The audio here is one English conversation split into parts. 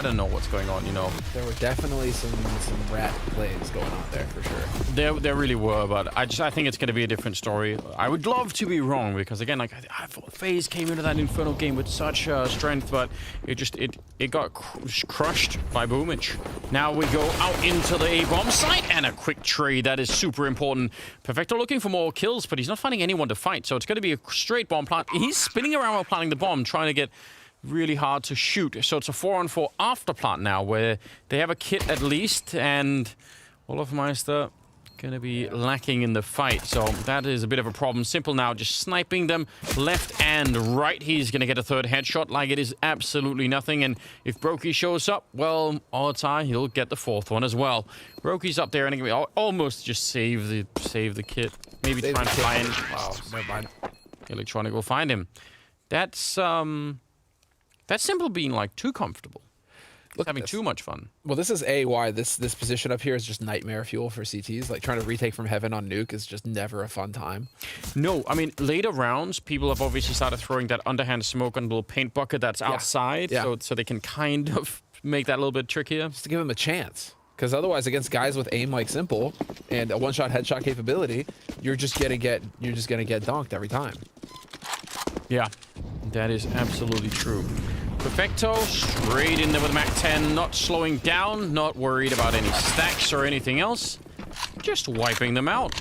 I don't know what's going on, you know. There were definitely some rat plays going on there for sure. There really were, but I think it's going to be a different story. I would love to be wrong because again, like I thought Faze came into that Infernal game with such strength, but it got crushed by Boomich. Now we go out into the A-bomb site and a quick trade that is super important. Perfecto looking for more kills, but he's not finding anyone to fight, so it's going to be a straight bomb plant. He's spinning around while planting the bomb, trying to get really hard to shoot. So it's a 4-on-4 after plant now, where they have a kit at least, and Olofmeister gonna be lacking in the fight. So that is a bit of a problem. Simple now, just sniping them left and right. He's gonna get a third headshot like it is absolutely nothing. And if Brokey shows up, well, odds are he'll get the fourth one as well. Brokey's up there and he can almost just save the kit. Maybe try and find. Wow, never mind. Electronic will find him. That's Simple being like too comfortable. Look, having too much fun. Well, this is why this position up here is just nightmare fuel for CTs. Like trying to retake from heaven on Nuke is just never a fun time. No, I mean later rounds, people have obviously started throwing that underhand smoke on a little paint bucket that's outside, so they can kind of make that a little bit trickier. Just to give them a chance. Because otherwise, against guys with aim like Simple and a one-shot headshot capability, you're just gonna get donked every time. Yeah, that is absolutely true. Perfecto, straight in there with Mac 10, not slowing down, not worried about any stacks or anything else, just wiping them out.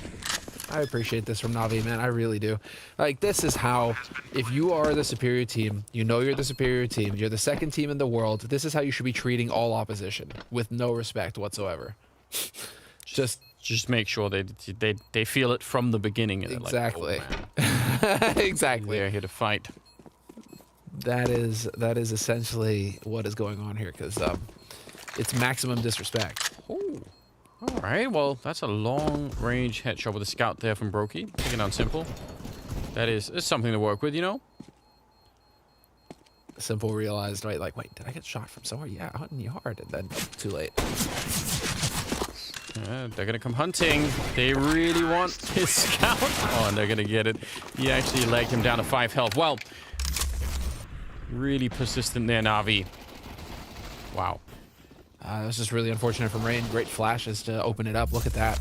I appreciate this from Navi, man. I really do. Like, this is how, if you are the superior team, you know you're the superior team, you're the second team in the world, this is how you should be treating all opposition, with no respect whatsoever. Just make sure they feel it from the beginning. And exactly. Like, oh, exactly. They're here to fight. That is essentially what is going on here, because it's maximum disrespect. Oh, all right. Well, that's a long-range headshot with a scout there from Brokey, taking on Simple. It's something to work with, you know. Simple realized, right? Like, wait, did I get shot from somewhere? Yeah, out in the yard, and then too late. They're gonna come hunting. They really want his scout. Oh, and they're gonna get it. He actually legged him down to 5 health. Well. Really persistent there, Navi. Wow. That was just really unfortunate from Rain. Great flashes to open it up. Look at that.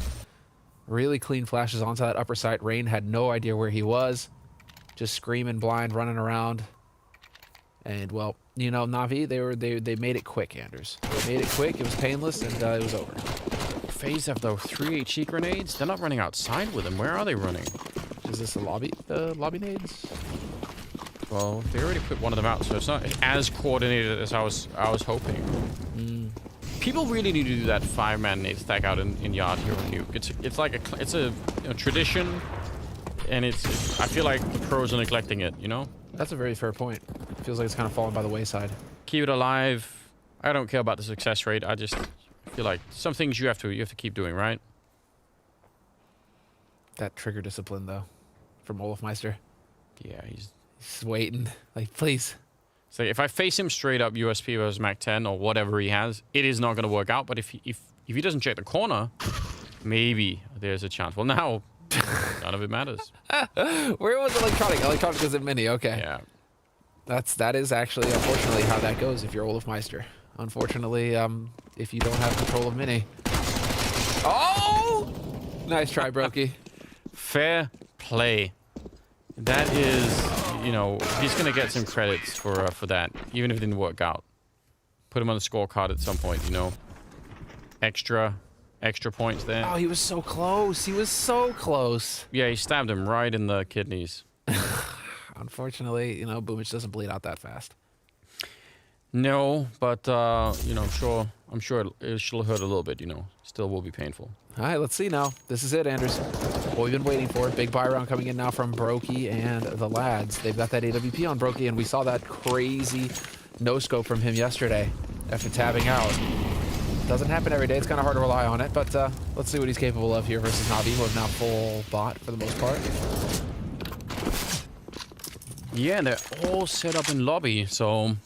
Really clean flashes onto that upper site. Rain had no idea where he was. Just screaming blind, running around. And, well, you know, Navi, they made it quick, Anders. They made it quick. It was painless, and it was over. Faze have, though, 3 HE grenades. They're not running outside with them. Where are they running? Is this a lobby nades? Well, they already put one of them out, so it's not as coordinated as I was hoping. People really need to do that 5-man nade stack out in yard here on Nuke. It's like a tradition, and I feel like the pros are neglecting it. You know. That's a very fair point. It feels like it's kind of fallen by the wayside. Keep it alive. I don't care about the success rate. I just feel like some things you have to keep doing, right? That trigger discipline, though, from Olofmeister. Yeah, he's waiting. Like, please. So if I face him straight up USP versus Mac 10 or whatever he has, it is not going to work out. But if he doesn't check the corner, maybe there's a chance. Well, now none of it matters. Where was Electronic? Electronic is a mini. Okay. Yeah. That is actually, unfortunately, how that goes if you're Olofmeister. Unfortunately, if you don't have control of mini. Oh! Nice try, Brokey. Fair play. That is, you know, he's going to get some credits for that, even if it didn't work out. Put him on the scorecard at some point, you know. Extra points there. Oh, he was so close. He was so close. Yeah, he stabbed him right in the kidneys. Unfortunately, you know, Boomich doesn't bleed out that fast. No, but, you know, I'm sure it'll hurt a little bit, you know. Still will be painful. All right, let's see now. This is it, Anders. What we've been waiting for. Big buy round coming in now from Brokey and the lads. They've got that AWP on Brokey, and we saw that crazy no-scope from him yesterday after tabbing out. Doesn't happen every day. It's kind of hard to rely on it, but let's see what he's capable of here versus Navi, who have now full bot for the most part. Yeah, and they're all set up in lobby, so...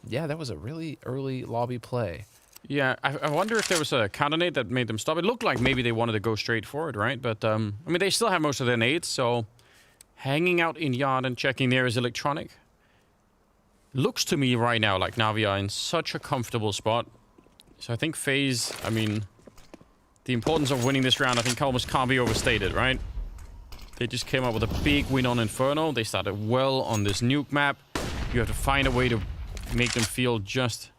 Yeah, that was a really early lobby play. Yeah, I wonder if there was a counter nade that made them stop. It looked like maybe they wanted to go straight forward, right? But, I mean, they still have most of their nades, so... Hanging out in yard and checking there is Electronic. Looks to me right now like Navi are in such a comfortable spot. So I think Faze, I mean, the importance of winning this round, I think almost can't be overstated, right? They just came up with a big win on Inferno. They started well on this Nuke map. You have to find a way to make them feel just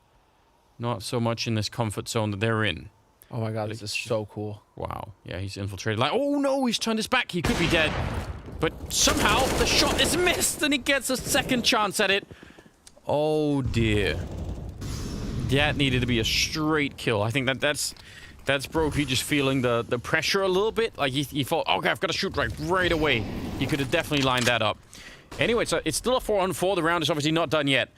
not so much in this comfort zone that they're in. Oh my god, this is so cool. Wow. Yeah, he's infiltrated. Like, oh no, he's turned his back. He could be dead. But somehow the shot is missed and he gets a second chance at it. Oh dear. That needed to be a straight kill. I think that's Brokey just feeling the pressure a little bit. Like he thought, okay, I've got to shoot right away. He could have definitely lined that up. Anyway, so it's still a 4-on-4. The round is obviously not done yet.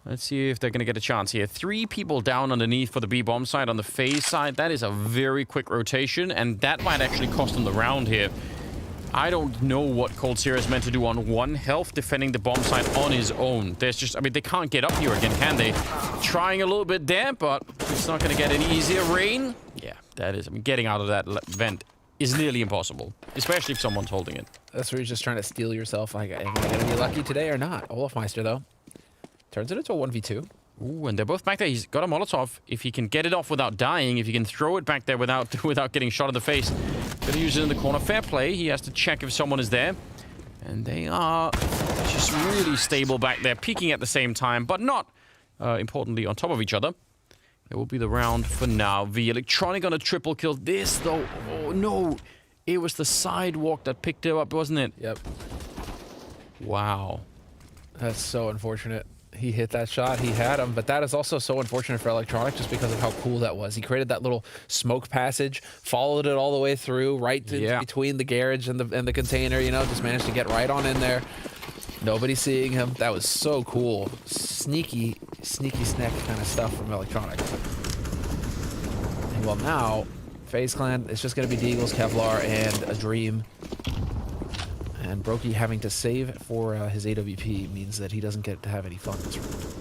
Let's see if they're going to get a chance here. 3 people down underneath for the B-bomb side. On the Faze side, that is a very quick rotation, and that might actually cost them the round here. I don't know what Cold Sear is meant to do on 1 health defending the bomb site on his own. There's just, I mean, they can't get up here again, can they? Trying a little bit there, but it's not going to get any easier. Rain? Yeah, that is, I mean, getting out of that vent is nearly impossible, especially if someone's holding it. That's where you're just trying to steel yourself. Like, am I going to be lucky today or not? Olafmeister, though, turns it into a 1v2. Ooh, and they're both back there. He's got a Molotov. If he can get it off without dying, if he can throw it back there without getting shot in the face, gonna use it in the corner. Fair play. He has to check if someone is there. And they are just really stable back there, peeking at the same time, but not, importantly, on top of each other. It will be the round for now. The Electronic on a triple kill. This, though, oh no. It was the sidewalk that picked it up, wasn't it? Yep. Wow. That's so unfortunate. He hit that shot, he had him, but that is also so unfortunate for Electronic just because of how cool that was. He created that little smoke passage, followed it all the way through, right between the garage and the container, you know, just managed to get right on in there. Nobody seeing him. That was so cool. Sneaky snack kind of stuff from Electronic. And well, now, FaZe Clan, it's just going to be Deagles, Kevlar, and a Dream. And Brokey having to save for his AWP means that he doesn't get to have any fun this round.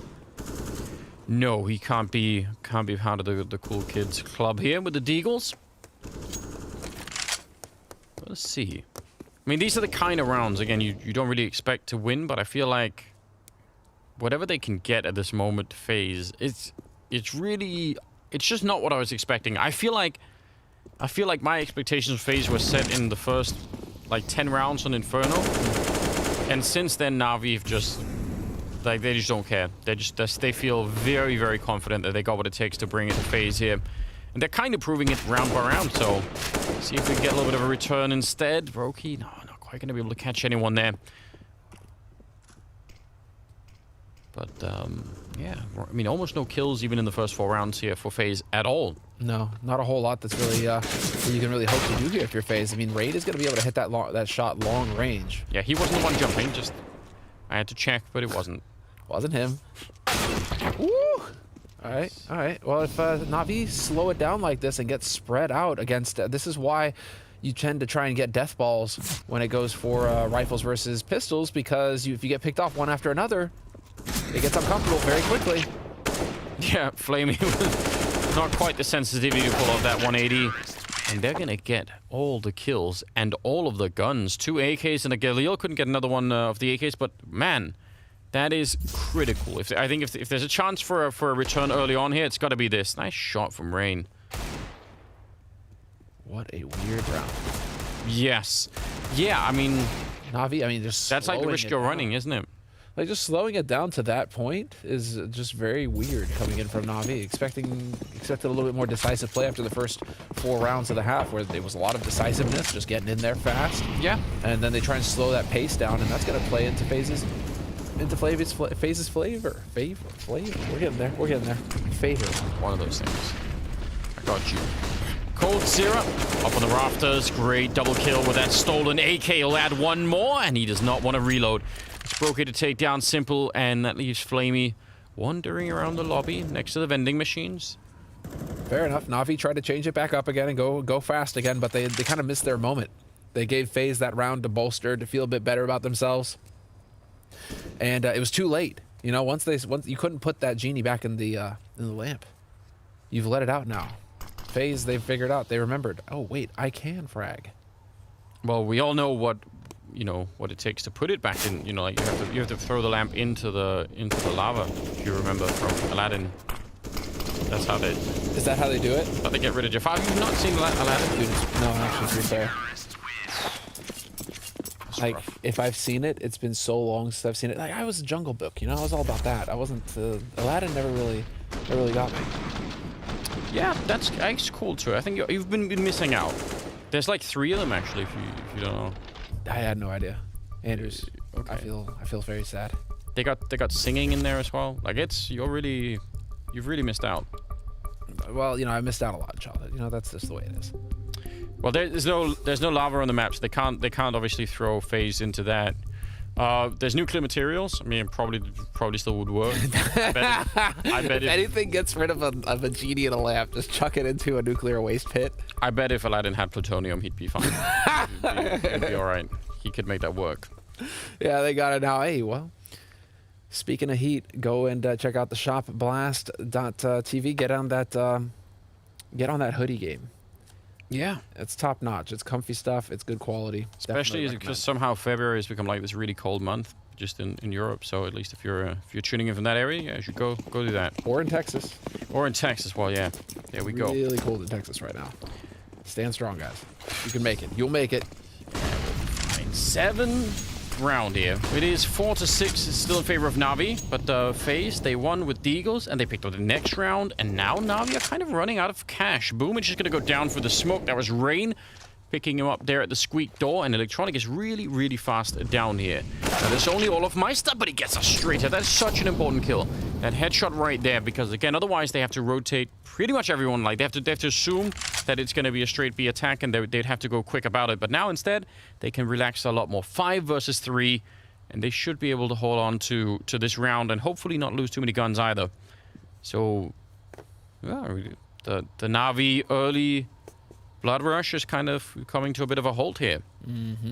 No, he can't be part of the cool kids club here with the Deagles. Let's see. I mean, these are the kind of rounds, again, you don't really expect to win, but I feel like whatever they can get at this moment, FaZe, it's just not what I was expecting. I feel like my expectations of FaZe were set in the first like 10 rounds on Inferno, and since then Navi have just like they just don't care. They feel very, very confident that they got what it takes to bring it to FaZe here, and they're kind of proving it round by round. So see if we can get a little bit of a return instead. Brokey, no, not quite gonna be able to catch anyone there. But yeah, I mean, almost no kills even in the first 4 rounds here for FaZe at all. No, not a whole lot that's really that you can really hope to do here if you're FaZe. I mean, Raid is going to be able to hit that shot long range. Yeah, he wasn't the one jumping. Just I had to check, but it wasn't. Wasn't him. Woo! All right. Well, if Navi slow it down like this and get spread out against, this is why you tend to try and get death balls when it goes for rifles versus pistols, because if you get picked off one after another, it gets uncomfortable very quickly. Yeah, Flamey with not quite the sensitivity to pull off that 180. And they're going to get all the kills and all of the guns. 2 AKs and a Galil. Couldn't get another one of the AKs, but man, that is critical. I think if there's a chance for a return early on here, it's got to be this. Nice shot from Rain. What a weird round. Yes. Yeah, I mean... Navi, I mean, just that's like the risk you're running, isn't it? Like, just slowing it down to that point is just very weird coming in from Navi. Expected a little bit more decisive play after the first 4 rounds of the half, where there was a lot of decisiveness, just getting in there fast. Yeah. And then they try and slow that pace down, and that's going to play into FaZe's flavor. We're getting there. Favor. One of those things. I got you. Cold Syrup up on the rafters. Great double kill with that stolen AK. He'll add one more, and he does not want to reload. It's Brokey to take down Simple, and that leaves Flamey wandering around the lobby next to the vending machines. Fair enough. Navi tried to change it back up again and go fast again, but they kind of missed their moment. They gave FaZe that round to bolster, to feel a bit better about themselves. And it was too late. You know, once you couldn't put that genie back in the lamp. You've let it out now. FaZe, they've figured out. They remembered. Oh wait, I can frag. Well, we all know what you know, what it takes to put it back in. You know, like you have to throw the lamp into the lava. If you remember from Aladdin, that's how they. Is that how they do it? How they get rid of Jafar. Have you not seen Aladdin? Dude, no, actually, to be fair. Like, if I've seen it, it's been so long since I've seen it. Like, I was a Jungle Book, you know, I was all about that. I wasn't. Aladdin never really got me. Yeah, that's cool too. I think you've been missing out. There's like 3 of them actually. If you don't know. I had no idea. Andrews, Okay. I feel very sad. They got singing in there as well. Like you've really missed out. Well, you know, I missed out a lot in childhood. You know, that's just the way it is. Well, there's no lava on the maps. They can't obviously throw Faze into that. There's nuclear materials. I mean, probably still would work. I bet if anything gets rid of a genie in a lamp, just chuck it into a nuclear waste pit. I bet if Aladdin had plutonium, he'd be fine. he'd be all right. He could make that work. Yeah, they got it now. Hey, well, speaking of heat, go and check out the shop blast.tv. Get on that hoodie game. Yeah, it's top notch. It's comfy stuff. It's good quality. Especially because somehow February has become like this really cold month just in Europe. So at least if you're tuning in from that area, yeah, you should go do that. Or in Texas. Or in Texas. Well, yeah. There we go. Really cold in Texas right now. Stand strong, guys. You can make it. You'll make it. 7th round here. It is 4-6. It's still in favor of Navi, but Faze, they won with the Eagles, and they picked up the next round, and now Navi are kind of running out of cash. Boom is just going to go down for the smoke. That was Rain picking him up there at the squeak door, and Electronic is really, really fast down here. Now, there's only Olaf Meister, but he gets us straight at. That's such an important kill. That headshot right there, because, again, otherwise they have to rotate pretty much everyone. Like, they have to assume that it's going to be a straight B attack, and they'd have to go quick about it. But now, instead, they can relax a lot more. 5 versus 3, and they should be able to hold on to this round and hopefully not lose too many guns either. So, yeah, the Navi early blood rush is kind of coming to a bit of a halt here.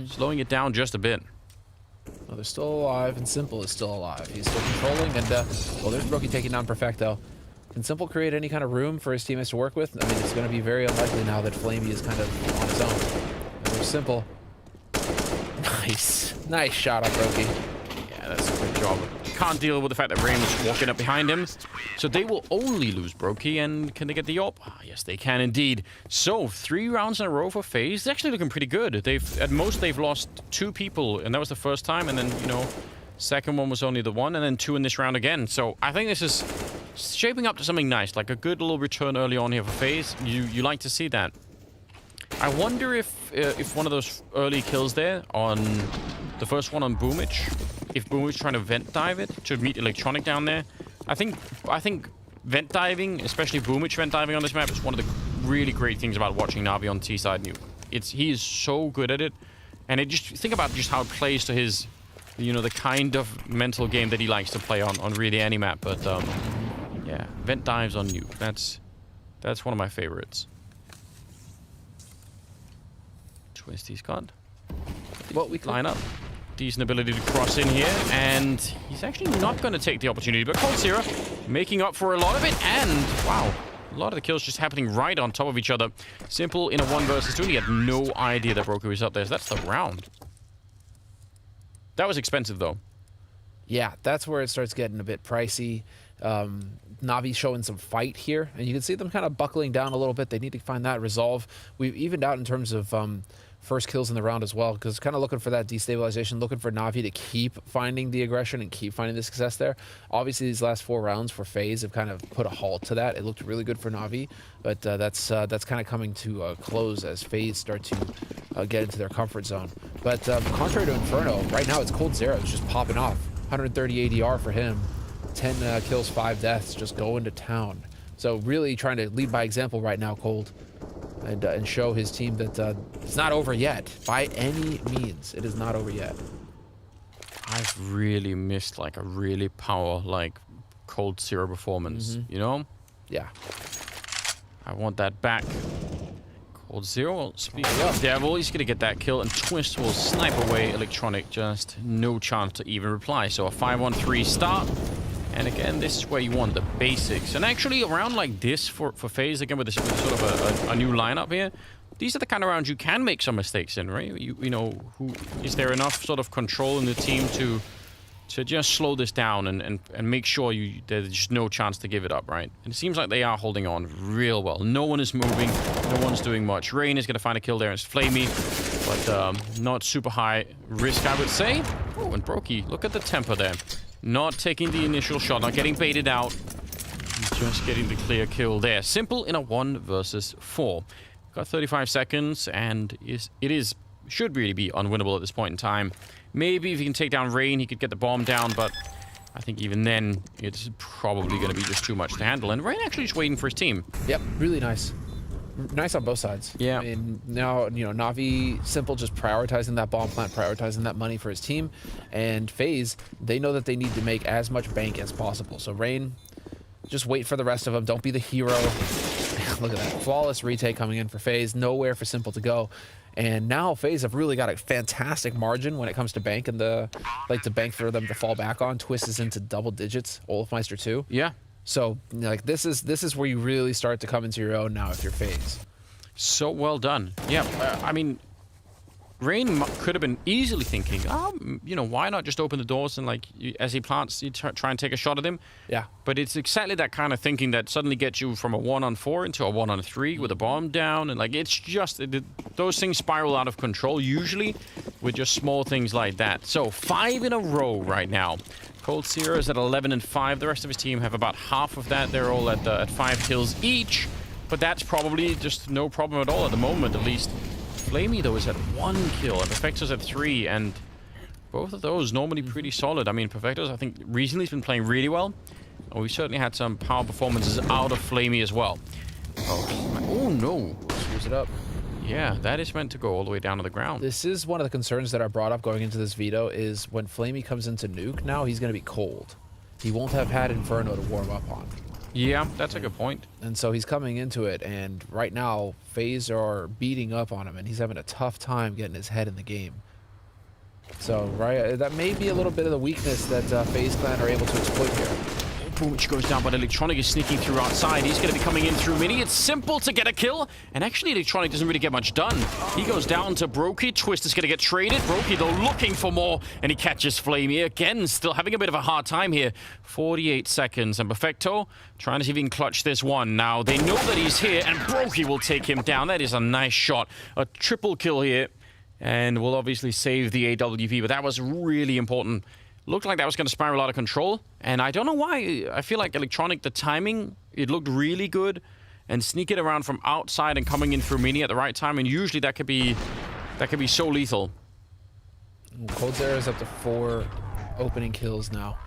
Slowing it down just a bit. Well, they're still alive, and Simple is still alive. He's still controlling, and, well, there's Brokey taking down Perfecto. Can Simple create any kind of room for his teammates to work with? I mean, it's going to be very unlikely now that Flamey is kind of on his own. And there's Simple. Nice shot on Brokey. Yeah, that's a good job. Can't deal with the fact that Rain is walking up behind him. So they will only lose Brokey, and can they get the op? Ah, yes, they can indeed. So 3 rounds in a row for Faze. They're actually looking pretty good. At most they've lost 2 people, and that was the first time, and then, you know, second one was only the 1, and then 2 in this round again. So I think this is shaping up to something nice, like a good little return early on here for Faze. You like to see that. I wonder if one of those early kills there on the first one on Boomich, if Boomich trying to vent dive it to meet Electronic down there. I think vent diving, especially Boomich vent diving on this map, is one of the really great things about watching Navi on T-side Nuke. He is so good at it, and think about just how it plays to his, you know, the kind of mental game that he likes to play on really any map. But yeah, vent dives on Nuke. That's one of my favorites. Twisty's got. Well, we line up. Decent ability to cross in here, and he's actually not going to take the opportunity, but Cold Zero making up for a lot of it, and wow, a lot of the kills just happening right on top of each other. Simple in a 1 versus 2, and he had no idea that Brokey was up there, so that's the round. That was expensive, though. Yeah, that's where it starts getting a bit pricey. Navi showing some fight here, and you can see them kind of buckling down a little bit. They need to find that resolve. We've evened out in terms of first kills in the round as well, because kind of looking for that destabilization, looking for Navi to keep finding the aggression and keep finding the success there. Obviously, these last 4 rounds for FaZe have kind of put a halt to that. It looked really good for Navi, but that's kind of coming to a close as FaZe start to get into their comfort zone. But contrary to Inferno, right now it's Cold Zero. It's just popping off. 130 ADR for him. 10 kills, 5 deaths, just going to town. So really trying to lead by example right now, Cold, and show his team that it's not over yet. By any means, it is not over yet. I've really missed like a really like Cold Zero performance, you know? Yeah. I want that back. Cold Zero, speaking of Devil, he's going to get that kill, and Twist will snipe away Electronic. Just no chance to even reply. So a 5-1-3 start. And again, this is where you want the basics. And actually, around like this for FaZe, again, with this sort of a new lineup here, these are the kind of rounds you can make some mistakes in, right? You know, is there enough sort of control in the team to just slow this down and make sure there's just no chance to give it up, right? And it seems like they are holding on real well. No one is moving. No one's doing much. Rain is going to find a kill there. It's Flamey, but not super high risk, I would say. Oh, and Brokey, look at the temper there. Not taking the initial shot, not getting baited out. Just getting the clear kill there. Simple in a 1 versus 4. Got 35 seconds, and should really be unwinnable at this point in time. Maybe if he can take down Rain, he could get the bomb down, but I think even then, it's probably going to be just too much to handle. And Rain actually just waiting for his team. Yep, really nice. Nice on both sides. Yeah. I mean, now, you know, Navi, Simple just prioritizing that bomb plant, prioritizing that money for his team. And Faze, they know that they need to make as much bank as possible. So Rain, just wait for the rest of them. Don't be the hero. Look at that. Flawless retake coming in for Faze. Nowhere for Simple to go. And now Faze have really got a fantastic margin when it comes to bank and the bank for them to fall back on. Twist is into double digits. Olafmeister too. Yeah. So like this is where you really start to come into your own now if you're Faze. So well done. Yeah. I mean, Rain could have been easily thinking, you know, why not just open the doors and, like, as he plants, you try and take a shot at him? Yeah. But it's exactly that kind of thinking that suddenly gets you from a 1-on-4 into a 1-on-3 with a bomb down. And, like, it's just, those things spiral out of control, usually, with just small things like that. So, 5 in a row right now. Cold Seer is at 11 and 5. The rest of his team have about half of that. They're all at 5 kills each. But that's probably just no problem at all at the moment, at least. Flamey, though, is at 1 kill, and Perfecto's at 3, and both of those normally pretty solid. I mean, Perfecto's, I think, recently has been playing really well, and we certainly had some power performances out of Flamey as well. Oh no. Screws it up. Yeah, that is meant to go all the way down to the ground. This is one of the concerns that are brought up going into this veto is when Flamey comes into Nuke, now he's going to be cold. He won't have had Inferno to warm up on. Yeah, that's a good point. And so he's coming into it, and right now, Faze are beating up on him, and he's having a tough time getting his head in the game. So, right, that may be a little bit of the weakness that Faze Clan are able to exploit here. Boomich goes down, but Electronic is sneaking through outside. He's going to be coming in through Mini. It's Simple to get a kill, and actually Electronic doesn't really get much done. He goes down to Brokey. Twist is going to get traded. Brokey, though, looking for more, and he catches Flamey. Again, still having a bit of a hard time here. 48 seconds, and Perfecto trying to see if he can clutch this one. Now, they know that he's here, and Brokey will take him down. That is a nice shot. A triple kill here, and will obviously save the AWP, but that was really important. Looked like that was going to spiral out of control, and I don't know why. I feel like Electronic, the timing, it looked really good, and sneaking around from outside and coming in through Mini at the right time, and usually that could be so lethal. Cold Zero is up to 4 opening kills now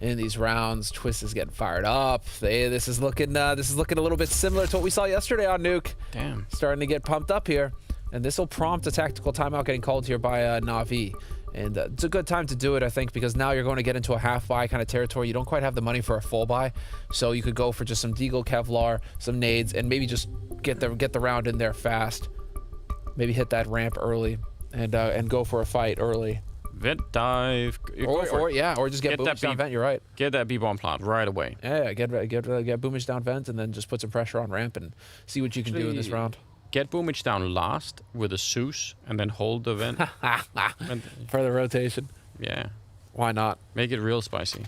in these rounds. Twist is getting fired up. This is looking a little bit similar to what we saw yesterday on Nuke. Damn, starting to get pumped up here, and this will prompt a tactical timeout getting called here by Navi. And it's a good time to do it, I think, because now you're going to get into a half-buy kind of territory. You don't quite have the money for a full buy, so you could go for just some Deagle, Kevlar, some nades, and maybe just get the round in there fast. Maybe hit that ramp early, and go for a fight early. Vent dive. Or just get Boomage down vent, you're right. Get that B-bomb plant right away. Yeah, get Boomage down vent, and then just put some pressure on ramp and see what you can do in this round. Get Boomage down last with a Zeus and then hold the vent. For the rotation. Yeah. Why not? Make it real spicy.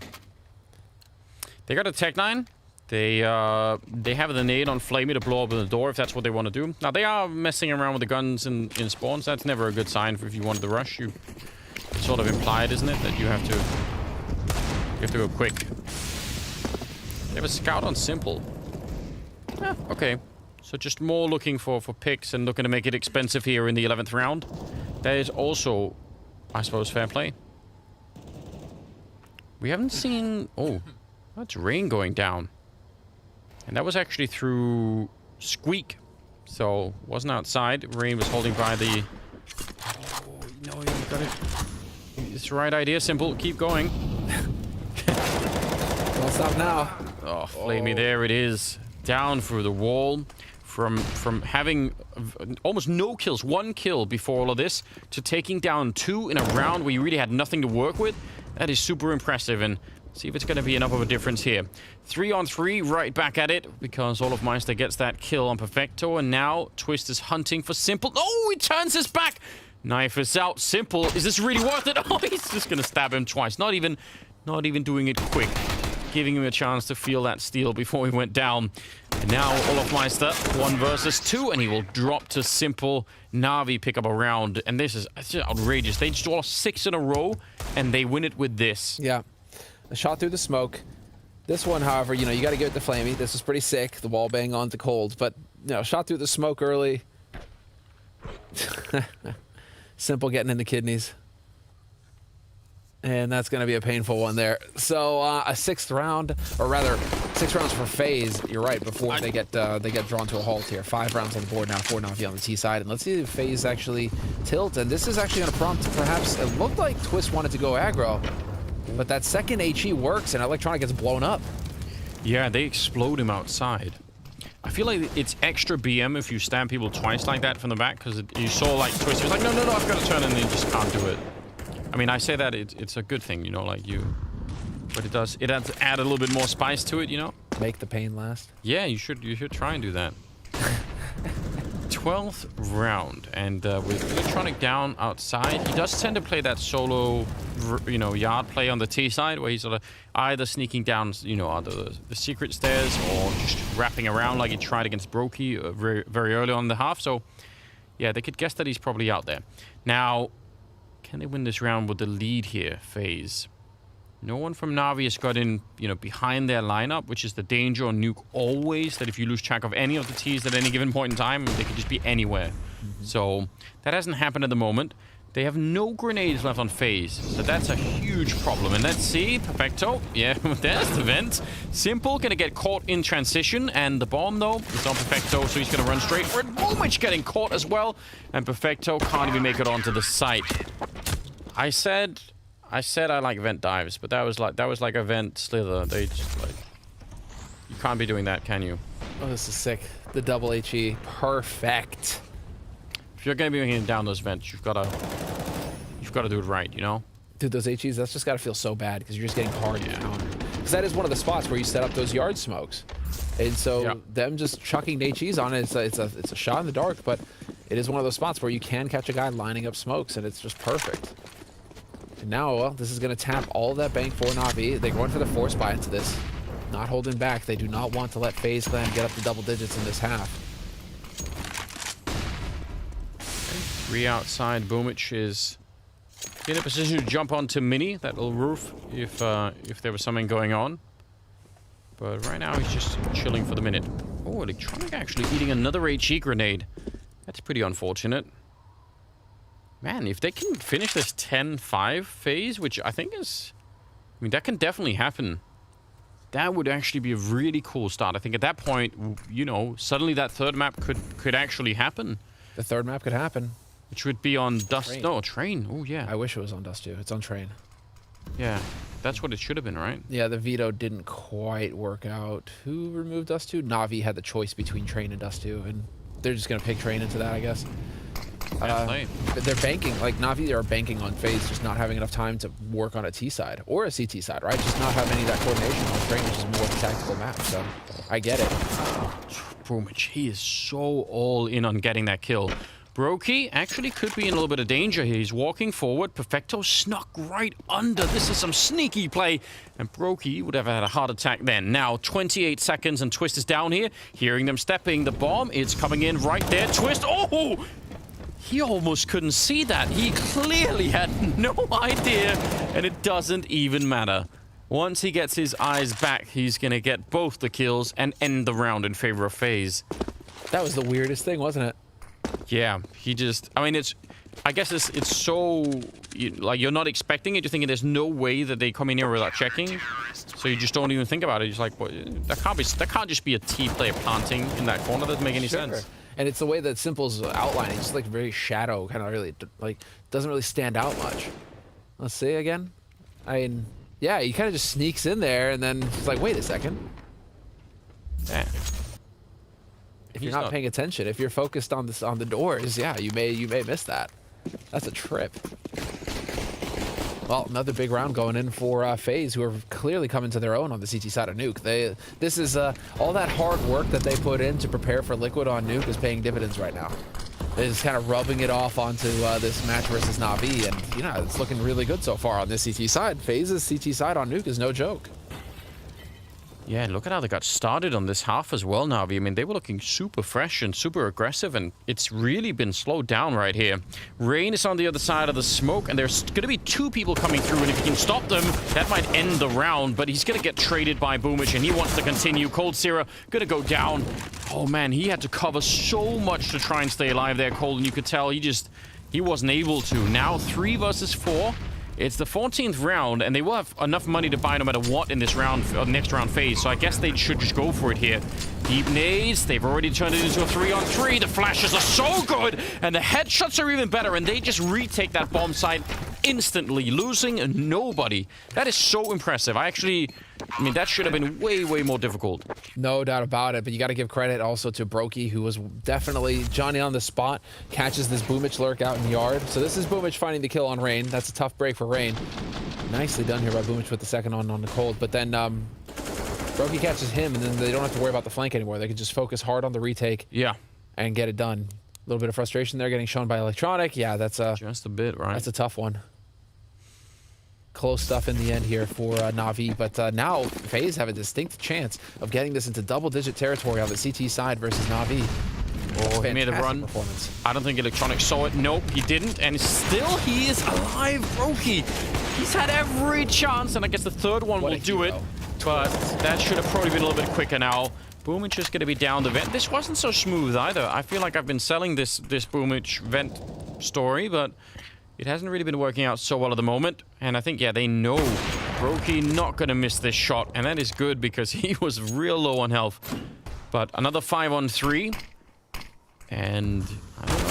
They got a Tech 9. They have the nade on Flamey to blow up the door if that's what they want to do. Now, they are messing around with the guns in spawns. That's never a good sign for if you wanted to rush. It's sort of implied, isn't it, that you have to go quick. They have a scout on Simple. Yeah, okay. So just more looking for picks and looking to make it expensive here in the 11th round. That is also, I suppose, fair play. We haven't seen... Oh, that's Rain going down. And that was actually through Squeak. So, wasn't outside. Rain was holding by the... Oh, no, you got it. It's the right idea, Simple. Keep going. Don't stop now. Oh, Flamey, there it is. Down through the wall. From having almost no kills, 1 kill before all of this, to taking down 2 in a round where you really had nothing to work with. That is super impressive, and See if it's going to be enough of a difference here. 3-on-3, right back at it, because Olofmeister gets that kill on Perfecto, and now Twist is hunting for Simple. Oh, he turns his back! Knife is out. Simple, is this really worth it? Oh, he's just going to stab him twice. Not even doing it quick. Giving him a chance to feel that steel before he went down. And now Olofmeister, 1 versus 2, and he will drop to Simple. NAVI pick up a round, and this is outrageous. They just lost 6 in a row, and they win it with this. Yeah. A shot through the smoke. This one, however, you know, you got to give it to Flamey. This was pretty sick. The wall bang onto Cold, but, you know, shot through the smoke early. Simple getting in the kidneys. And that's going to be a painful one there. So a 6th round, or rather 6 rounds for Faze. You're right. Before they get drawn to a halt here. 5 rounds on the board now. 4 NAVI on the T side, and let's see if Faze actually tilt. And this is actually going to prompt perhaps. It looked like Twist wanted to go aggro, but that second HE works, and Electronic gets blown up. Yeah, they explode him outside. I feel like it's extra BM if you stab people twice like that from the back, because you saw like Twist. He was like, no, I've got to turn, and then you just can't do it. I mean, I say that it's a good thing, you know, like but it adds add a little bit more spice to it, you know. Make the pain last. Yeah, you should try and do that. 12th round, and with Electronic down outside, he does tend to play that solo, you know, yard play on the T side, where he's sort of either sneaking down, you know, either the secret stairs or just wrapping around like he tried against Brokey very, very early on in the half. So, yeah, they could guess that he's probably out there. Now, can they win this round with the lead here, Faze? No one from NAVI has got in, you know, behind their lineup, which is the danger on Nuke always, that if you lose track of any of the Ts at any given point in time, they could just be anywhere. So that hasn't happened at the moment. They have no grenades left on Faze, so that's a huge problem. And let's see, Perfecto, yeah, there's the vent. Simple, gonna get caught in transition, and the bomb, though, is on Perfecto, so he's gonna run straight for it. Boomich getting caught as well, and Perfecto can't even make it onto the site. I said I like vent dives, but that was like a vent slither. They just like, you can't be doing that, can you? Oh, this is sick. The double HE, perfect. If you're gonna be bringing down those vents, you've got to do it right, you know. Dude, those HEs, that's just got to feel so bad because you're just getting hard counter. Because that is one of the spots where you set up those yard smokes, and so them just chucking HEs on it, it's a shot in the dark, but it is one of those spots where you can catch a guy lining up smokes, and it's just perfect. And now, well, this is going to tap all of that bank for NAVI. They're going for the force buy into this. Not holding back. They do not want to let FaZe Clan get up to double digits in this half. 3 outside. Boomich is in a position to jump onto Mini, that little roof, if there was something going on. But right now, he's just chilling for the minute. Oh, Electronic actually eating another HE grenade. That's pretty unfortunate. Man, if they can finish this 10-5 phase, which I think is... I mean, that can definitely happen. That would actually be a really cool start. I think at that point, you know, suddenly that third map could actually happen. The third map could happen. Which would be on Dust... Train. No, Train. Oh, yeah. I wish it was on Dust 2. It's on Train. Yeah, that's what it should have been, right? Yeah, the veto didn't quite work out. Who removed Dust 2? NAVI had the choice between Train and Dust 2, and they're just going to pick Train into that, I guess. They're banking, like NAVI are banking on FaZe just not having enough time to work on a T side or a CT side, right? Just not having any of that coordination on Train, which is more of a tactical map, so I get it. Bromwich, he is so all in on getting that kill. Brokey actually could be in a little bit of danger here. He's walking forward. Perfecto snuck right under. This is some sneaky play. And Brokey would have had a heart attack then. Now, 28 seconds and Twist is down here. Hearing them stepping. The bomb is coming in right there. Twist. Oh! He almost couldn't see that. He clearly had no idea. And it doesn't even matter. Once he gets his eyes back, he's going to get both the kills and end the round in favor of FaZe. That was the weirdest thing, wasn't it? Yeah, he just... I mean, I guess it's so... like, you're not expecting it. You're thinking there's no way that they come in here without checking. So you just don't even think about it. You're just like, well, that can't just be a T player planting in that corner. That doesn't make any sense. And it's the way that Simple's outlining. It's like very shadow, kind of really... like, doesn't really stand out much. Let's see again. I mean... yeah, he kind of just sneaks in there, and then it's like, wait a second. Yeah. If you're not paying attention, if you're focused on the doors, yeah, you may miss that. That's a trip. Well, another big round going in for Faze, who are clearly coming to their own on the CT side of Nuke. This is all that hard work that they put in to prepare for Liquid on Nuke is paying dividends right now. They're just kind of rubbing it off onto this match versus NAVI, and you know, it's looking really good so far on this CT side. Faze's CT side on Nuke is no joke. Yeah, look at how they got started on this half as well, Navi. I mean, they were looking super fresh and super aggressive, and it's really been slowed down right here. Rain is on the other side of the smoke, and there's going to be 2 people coming through, and if he can stop them, that might end the round, but he's going to get traded by Boomich, and he wants to continue. Cold Sierra going to go down. Oh, man, he had to cover so much to try and stay alive there, Cold, and you could tell he wasn't able to. Now 3 versus 4. It's the 14th round, and they will have enough money to buy no matter what in this round, next round phase. So I guess they should just go for it here. Deep nades. They've already turned it into a 3-on-3. The flashes are so good, and the headshots are even better. And they just retake that bomb site instantly, losing nobody. That is so impressive. I mean, that should have been way, way more difficult. No doubt about it, but you got to give credit also to Brokey, who was definitely Johnny on the spot, catches this Boomich lurk out in the yard. So this is Boomich finding the kill on Rain. That's a tough break for Rain. Nicely done here by Boomich with the second on the Cold, but then Brokey catches him, and then they don't have to worry about the flank anymore. They can just focus hard on the retake. Yeah. And get it done. A little bit of frustration there getting shown by Electronic. Yeah, that's just a bit, right? That's a tough one. Close stuff in the end here for NAVI, but now Faze have a distinct chance of getting this into double-digit territory on the CT side versus NAVI. Oh, he made a run. Performance. I don't think Electronic saw it. Nope, he didn't. And still, he is alive, Brokey. He's had every chance, and I guess the third one will do it. But that should have probably been a little bit quicker now. Boomich is going to be down the vent. This wasn't so smooth either. I feel like I've been selling this Boomich vent story, but it hasn't really been working out so well at the moment. And I think, yeah, they know Brokey not going to miss this shot. And that is good because he was real low on health. But another 5-on-3. And I don't know.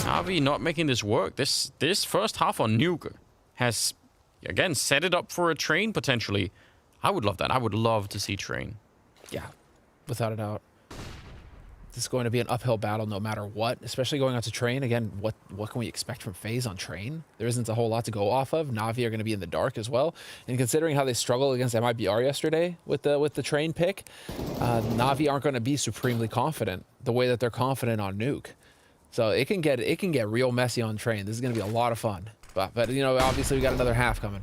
Navi not making this work. This first half on Nuke has, again, set it up for a train potentially. I would love that. I would love to see train. Yeah, without a doubt. This is going to be an uphill battle no matter what, especially going on to train. Again, what can we expect from Faze on train? There isn't a whole lot to go off of. Navi are going to be in the dark as well. And considering how they struggled against MIBR yesterday with the train pick, Navi aren't going to be supremely confident the way that they're confident on Nuke. So it can get real messy on train. This is going to be a lot of fun. But you know, obviously we got another half coming.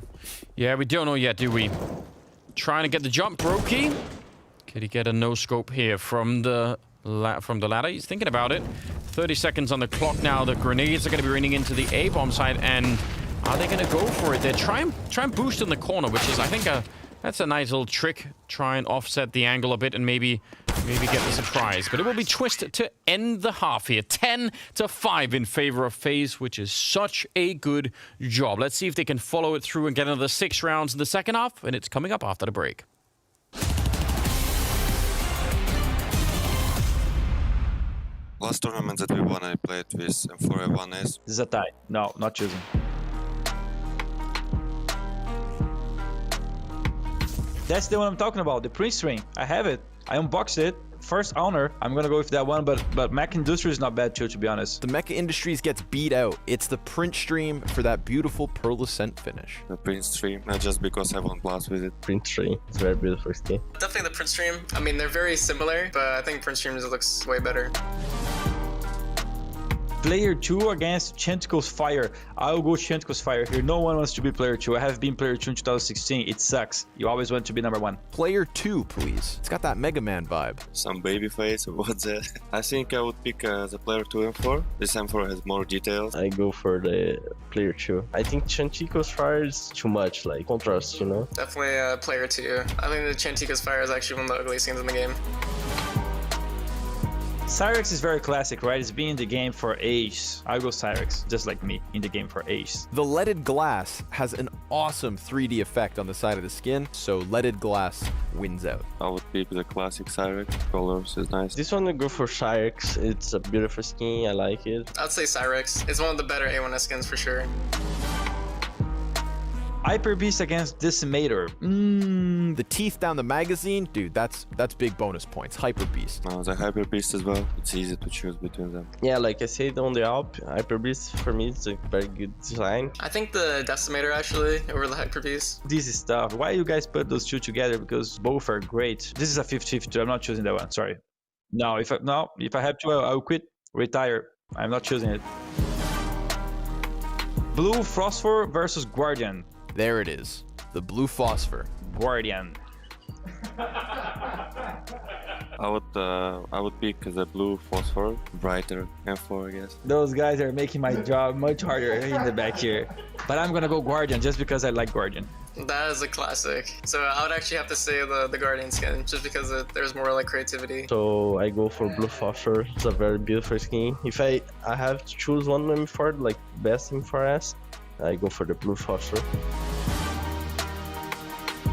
Yeah, we don't know yet, do we? Trying to get the jump, Brokey. Could he get a no-scope here from the ladder? He's thinking about it. 30 seconds on the clock now. The grenades are going to be raining into the A-bomb side, and are they going to go for it? They try and boost in the corner, which is, I think, that's a nice little trick. Try and offset the angle a bit and maybe get the surprise. But it will be twisted to end the half here. 10-5 in favor of Faze, which is such a good job. Let's see if they can follow it through and get another 6 rounds in the second half, and it's coming up after the break. Last tournament that we won, I played with M4A1S. This is a tie. No, not choosing. That's the one I'm talking about, the Prince string. I have it. I unboxed it. First honor. I'm gonna go with that one, but Mech Industries is not bad too, to be honest. The Mecha Industries gets beat out. It's the Print stream for that beautiful pearlescent finish. The Prince stream, not just because I won blast with it. Print stream. It's very beautiful skin. Definitely the Prince stream. I mean, they're very similar, but I think Prince stream looks way better. Player 2 against Chanticle's Fire. I'll go Chanticle's Fire here. No one wants to be player 2. I have been player 2 in 2016. It sucks. You always want to be number 1. Player 2, please. It's got that Mega Man vibe. Some baby face, what's that? I think I would pick the player 2 M4. This M4 has more details. I go for the player 2. I think Chanticle's Fire is too much, like, contrast, you know? Definitely player 2. I think the Chantico's Fire is actually one of the ugliest skins in the game. Cyrex is very classic, right? It's been in the game for ages. I'll go Cyrex, just like me, in the game for ages. The leaded glass has an awesome 3D effect on the side of the skin, so leaded glass wins out. I would pick the classic Cyrex. Colors is nice. This one I go for Cyrex. It's a beautiful skin. I like it. I'd say Cyrex. It's one of the better A1S skins for sure. Hyper Beast against Decimator. The teeth down the magazine, dude, that's big bonus points. Hyper Beast. The Hyper Beast as well. It's easy to choose between them. Yeah, like I said on the Alp, Hyper Beast for me is a very good design. I think the Decimator actually over the Hyper Beast. This is tough. Why you guys put those two together? Because both are great. This is a 50-50. I'm not choosing that one. Sorry. No, if I have to, I'll quit. Retire. I'm not choosing it. Blue Phosphor versus Guardian. There it is. The blue phosphor. Guardian. I would pick the blue phosphor, brighter M4, I guess. Those guys are making my job much harder in the back here. But I'm gonna go Guardian just because I like Guardian. That is a classic. So I would actually have to say the Guardian skin, just because there's more like creativity. So I go for Blue Phosphor. It's a very beautiful skin. If I have to choose one M4, like best M4S, I go for the Blue Phosphor.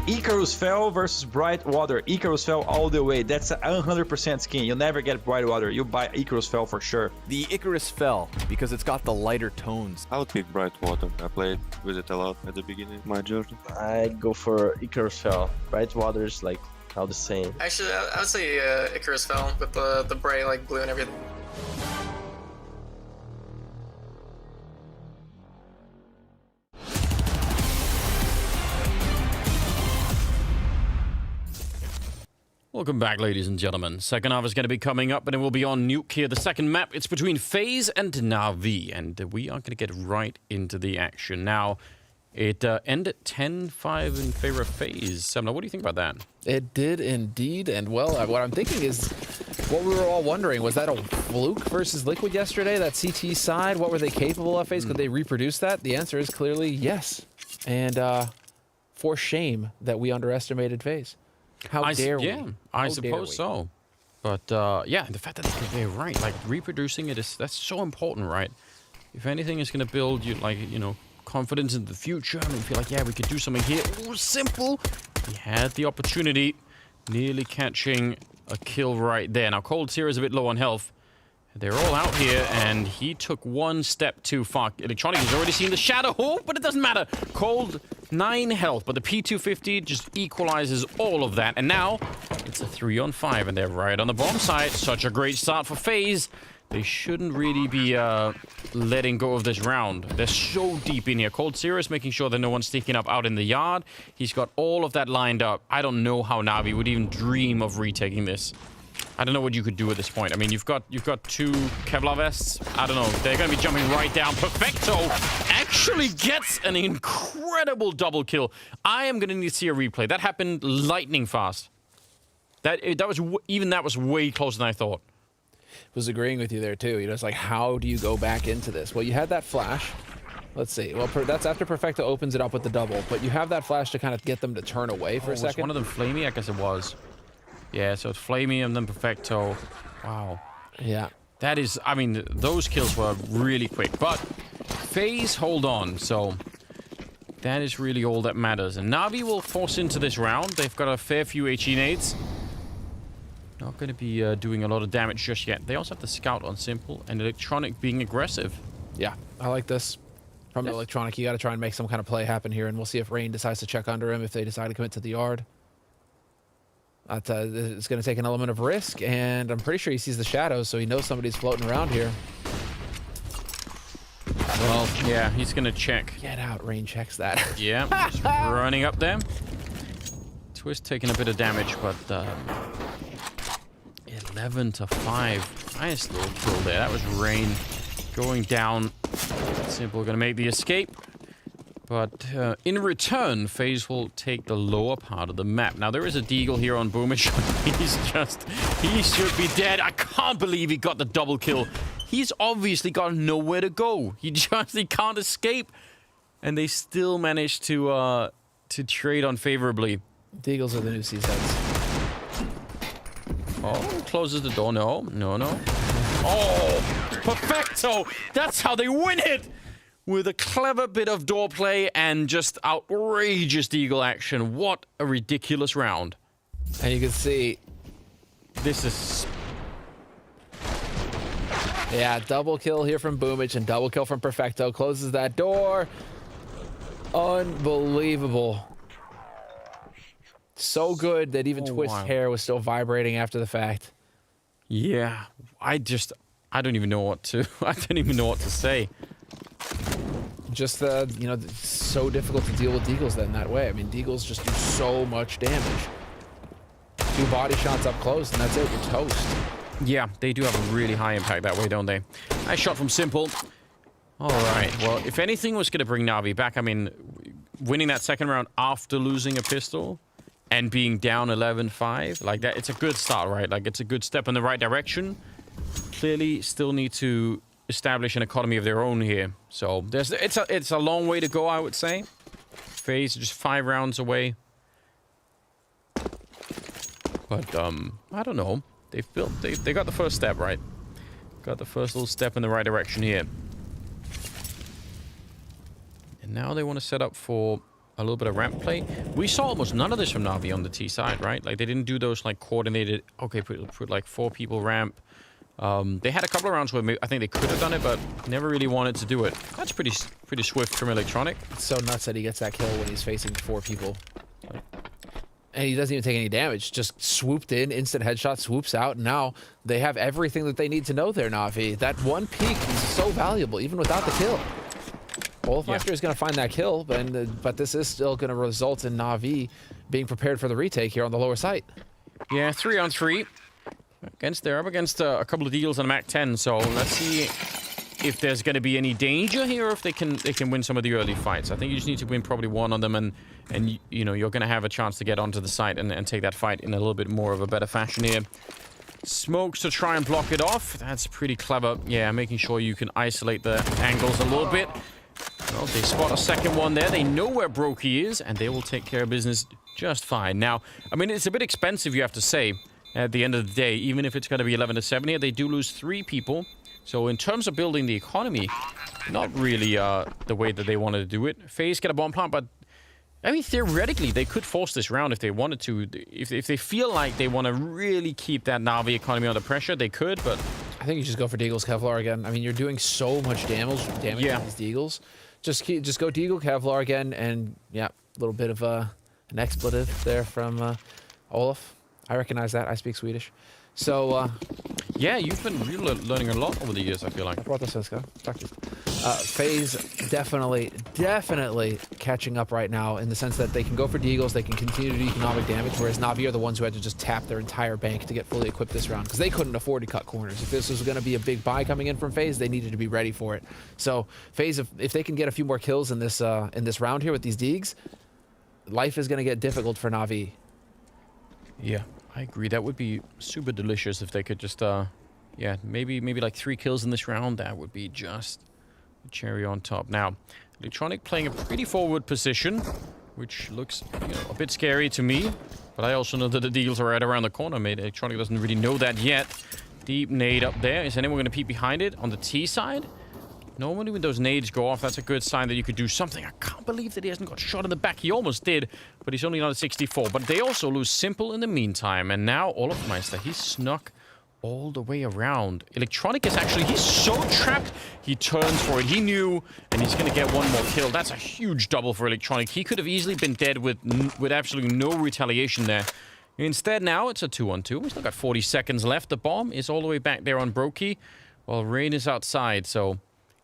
Icarus Fell versus Bright Water. Icarus Fell all the way. That's a 100% skin. You'll never get Bright Water. You'll buy Icarus Fell for sure. The Icarus fell because it's got the lighter tones. I would pick Bright Water. I played with it a lot at the beginning of my journey. I go for Icarus Fell. Bright Water is like all the same. Actually, I would say Icarus Fell with the bright like blue and everything. Welcome back, ladies and gentlemen. Second half is going to be coming up, and it will be on Nuke here. The second map, it's between Faze and NAVI, and we are going to get right into the action. Now, it ended 10-5 in favor of Faze. Semna, what do you think about that? It did indeed, and well, what I'm thinking is, what we were all wondering, was that a fluke versus Liquid yesterday, that CT side? What were they capable of, Faze? Could they reproduce that? The answer is clearly yes. And for shame that we underestimated Faze. How dare we? Yeah, I suppose so. But yeah, the fact that they're right, like reproducing it that's so important, right? If anything is going to build you, like, you know, confidence in the future, I mean, feel like, yeah, we could do something here. Ooh, simple. He had the opportunity, nearly catching a kill right there. Now, Cold Seer is a bit low on health. They're all out here, and he took one step too far. Electronic has already seen the shadow, but it doesn't matter. Cold, 9 health, but the P250 just equalizes all of that. And now, it's a 3-on-5, and they're right on the bomb site. Such a great start for Faze. They shouldn't really be letting go of this round. They're so deep in here. Cold Serious making sure that no one's sneaking up out in the yard. He's got all of that lined up. I don't know how Navi would even dream of retaking this. I don't know what you could do at this point. I mean, you've got 2 Kevlar vests. I don't know. They're going to be jumping right down. Perfecto actually gets an incredible double kill. I am going to need to see a replay. That happened lightning fast. That was way closer than I thought. Was agreeing with you there too. You know, it's like, how do you go back into this? Well, you had that flash. Let's see. Well, that's after Perfecto opens it up with the double, but you have that flash to kind of get them to turn away for a second. Was one of them Flamey? I guess it was. Yeah, so it's Flamey and then Perfecto. Wow. Yeah. That is, I mean, those kills were really quick, but Faze hold on, so that is really all that matters. And Navi will force into this round. They've got a fair few HE nades. Not going to be doing a lot of damage just yet. They also have the Scout on Simple and Electronic being aggressive. Yeah, I like this. From Electronic, you got to try and make some kind of play happen here, and we'll see if Rain decides to check under him, if they decide to commit to the yard. It's going to take an element of risk, and I'm pretty sure he sees the shadows, so he knows somebody's floating around here. Well, yeah, he's going to check. Get out, Rain checks that. Yeah, just running up there. Twist taking a bit of damage, but 11-5. Nice little kill there. That was Rain going down. Simple going to make the escape. But in return, Faze will take the lower part of the map. Now, there is a Deagle here on Boomich. He should be dead. I can't believe he got the double kill. He's obviously got nowhere to go. He can't escape. And they still managed to trade unfavorably. Deagles are the new C-sets. Oh, closes the door. No. Oh, perfecto. That's how they win it. With a clever bit of door play and just outrageous Deagle action. What a ridiculous round. And you can see... This is... Yeah, double kill here from Boomich and double kill from Perfecto. Closes that door. Unbelievable. So good that even Twist's hair was still vibrating after the fact. Yeah, I don't even know what to. I don't even know what to say. Just you know, it's so difficult to deal with Deagles then that way. I mean, Deagles just do so much damage. 2 body shots up close, and that's it. You're toast. Yeah, they do have a really high impact that way, don't they? Nice shot from Simple. All right. Well, if anything was going to bring Navi back, I mean, winning that second round after losing a pistol and being down 11-5, like that, it's a good start, right? Like, it's a good step in the right direction. Clearly, still need to establish an economy of their own here. So it's a long way to go, I would say. Faze just 5 rounds away. But I don't know. They got the first step right. Got the first little step in the right direction here. And now they want to set up for a little bit of ramp play. We saw almost none of this from Navi on the T side, right? Like, they didn't do those like coordinated, okay, put like 4 people ramp. They had a couple of rounds where I think they could have done it, but never really wanted to do it. That's pretty swift from Electronic. It's so nuts that he gets that kill when he's facing 4 people. And he doesn't even take any damage. Just swooped in, instant headshot, swoops out. And now they have everything that they need to know there, Navi. That one peek is so valuable, even without the kill. Wolfmeister is going to find that kill, but this is still going to result in Navi being prepared for the retake here on the lower site. Yeah, 3-on-3. They're up against a couple of deals on a Mac 10, so let's see if there's going to be any danger here, or if they can win some of the early fights. I think you just need to win probably one on them, and you know, you're going to have a chance to get onto the site and take that fight in a little bit more of a better fashion here. Smokes to try and block it off. That's pretty clever. Yeah, making sure you can isolate the angles a little bit. Well, they spot a second one there. They know where Brokey is, and they will take care of business just fine. Now, I mean, it's a bit expensive, you have to say, at the end of the day. Even if it's going to be 11-7 here, they do lose 3 people. So in terms of building the economy, not really the way that they wanted to do it. Faze get a bomb plant, but I mean, theoretically, they could force this round if they wanted to. If they feel like they want to really keep that Navi economy under pressure, they could, but I think you just go for Deagle's Kevlar again. I mean, you're doing so much damage with these Deagles. Just go Deagle Kevlar again, and yeah, a little bit of an expletive there from Olaf. I recognize that. I speak Swedish. So, yeah, you've been really learning a lot over the years, I feel like. Faze definitely catching up right now in the sense that they can go for Deagles, they can continue to do economic damage, whereas Navi are the ones who had to just tap their entire bank to get fully equipped this round, because they couldn't afford to cut corners. If this was going to be a big buy coming in from Faze, they needed to be ready for it. So, Faze, if they can get a few more kills in this round here with these Deags, life is going to get difficult for Navi. Yeah, I agree. That would be super delicious if they could just, yeah, maybe like 3 kills in this round. That would be just a cherry on top. Now, Electronic playing a pretty forward position, which looks, you know, a bit scary to me. But I also know that the deals are right around the corner. Maybe Electronic doesn't really know that yet. Deep nade up there. Is anyone going to peek behind it on the T side? Normally when those nades go off, that's a good sign that you could do something. I can't believe that he hasn't got shot in the back. He almost did, but he's only on a 64. But they also lose Simple in the meantime. And now Olafmeister, he snuck all the way around. Electronic is actually, he's so trapped, he turns for it. He knew, and he's going to get one more kill. That's a huge double for Electronic. He could have easily been dead with absolutely no retaliation there. Instead, now it's a 2-on-2. We still got 40 seconds left. The bomb is all the way back there on Brokey, while Rain is outside, so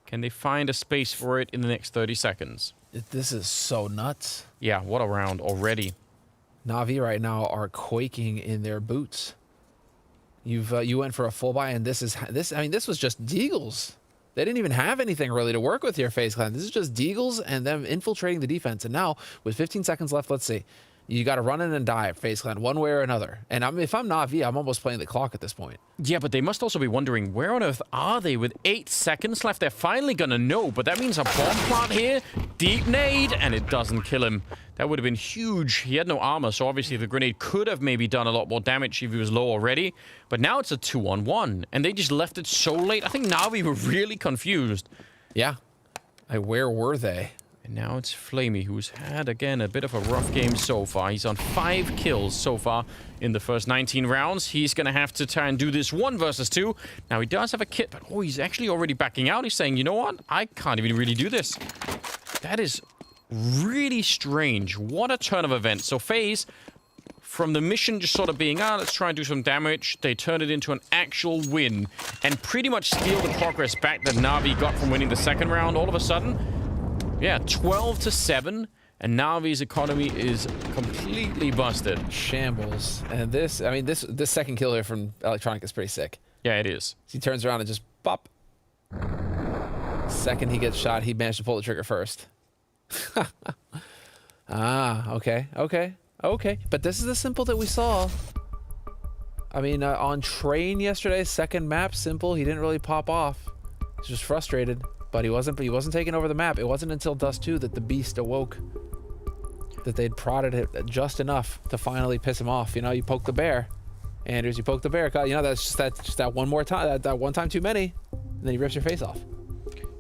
can they find a space for it in the next 30 seconds? This is so nuts. Yeah, what a round already. Navi right now are quaking in their boots. You went for a full buy, and this was just Deagles. They didn't even have anything really to work with here, FaZe Clan. This is just Deagles and them infiltrating the defense. And now, with 15 seconds left, let's see. You got to run in and die, FaZe Clan, one way or another. And if I'm Navi, I'm almost playing the clock at this point. Yeah, but they must also be wondering, where on earth are they? With 8 seconds left, they're finally going to know. But that means a bomb plant here, deep nade, and it doesn't kill him. That would have been huge. He had no armor, so obviously the grenade could have maybe done a lot more damage if he was low already. But now it's a 2-on-1, and they just left it so late. I think Navi were really confused. Yeah. Where were they? And now it's Flamey, who's had, again, a bit of a rough game so far. He's on 5 kills so far in the first 19 rounds. He's going to have to try and do this 1 versus 2. Now, he does have a kit, but he's actually already backing out. He's saying, you know what? I can't even really do this. That is really strange. What a turn of events. So Faze, from the mission just sort of being, let's try and do some damage, they turn it into an actual win and pretty much steal the progress back that Navi got from winning the second round all of a sudden. Yeah, 12-7, and Navi's economy is completely busted. Shambles. And this, I mean, this second kill here from Electronic is pretty sick. Yeah, it is. He turns around and just pop. Second he gets shot, he managed to pull the trigger first. Okay. But this is the Simple that we saw. I mean, on Train yesterday, second map, Simple, he didn't really pop off. He's just frustrated, but he wasn't taking over the map. It wasn't until Dust 2 that the beast awoke. That they'd prodded it just enough to finally piss him off. You know, you poke the bear. Anders, you poke the bear. You know, that's just that one more time, that one time too many. And then he rips your face off.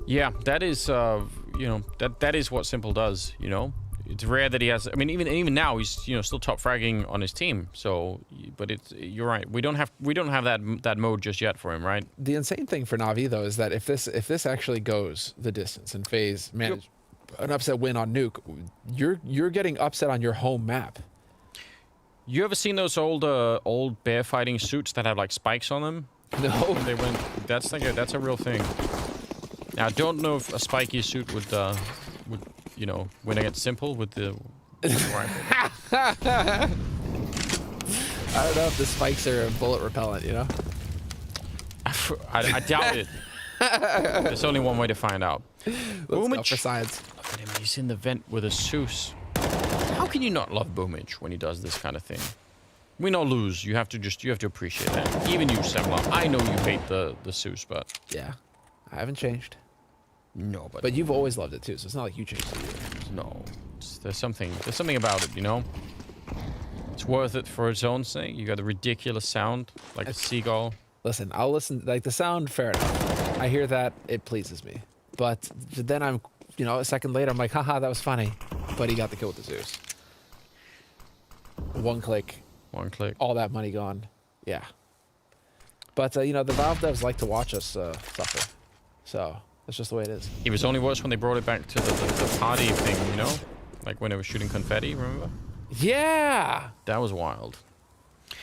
Yeah, that is, you know, that is what Simple does, you know? It's rare that he has, I mean, even now, he's, you know, still top fragging on his team, so, but you're right, we don't have that mode just yet for him, right? The insane thing for Navi, though, is that if this actually goes the distance and Faze manage an upset win on Nuke, you're getting upset on your home map. You ever seen those old bear fighting suits that have, like, spikes on them? No. They went, that's a real thing. Now, I don't know if a spiky suit would you know, win against Simple with the rifle. I don't know if the spikes are bullet repellent, you know? I doubt it. There's only one way to find out. Let's go for science. Look at him, he's in the vent with a Zeus. How can you not love Boomich when he does this kind of thing? Win or lose, you have to appreciate that. Even you, Semla. I know you hate the Zeus, but Yeah, I haven't changed. no, But you've always loved it too, so it's not like you changed it either. no, there's something about it, you know. It's worth it for its own sake. You got a ridiculous sound like a seagull. Listen, I'll listen. Like the sound, fair enough. I hear that, it pleases me. But then I'm, you know, a second later, I'm like, haha, that was funny. But he got the kill with the Zeus. One click, all that money gone. Yeah. But you know, the Valve devs like to watch us suffer. So that's just the way it is. It was only worse when they brought it back to the party thing, you know, like when they were shooting confetti. Remember? Yeah. That was wild.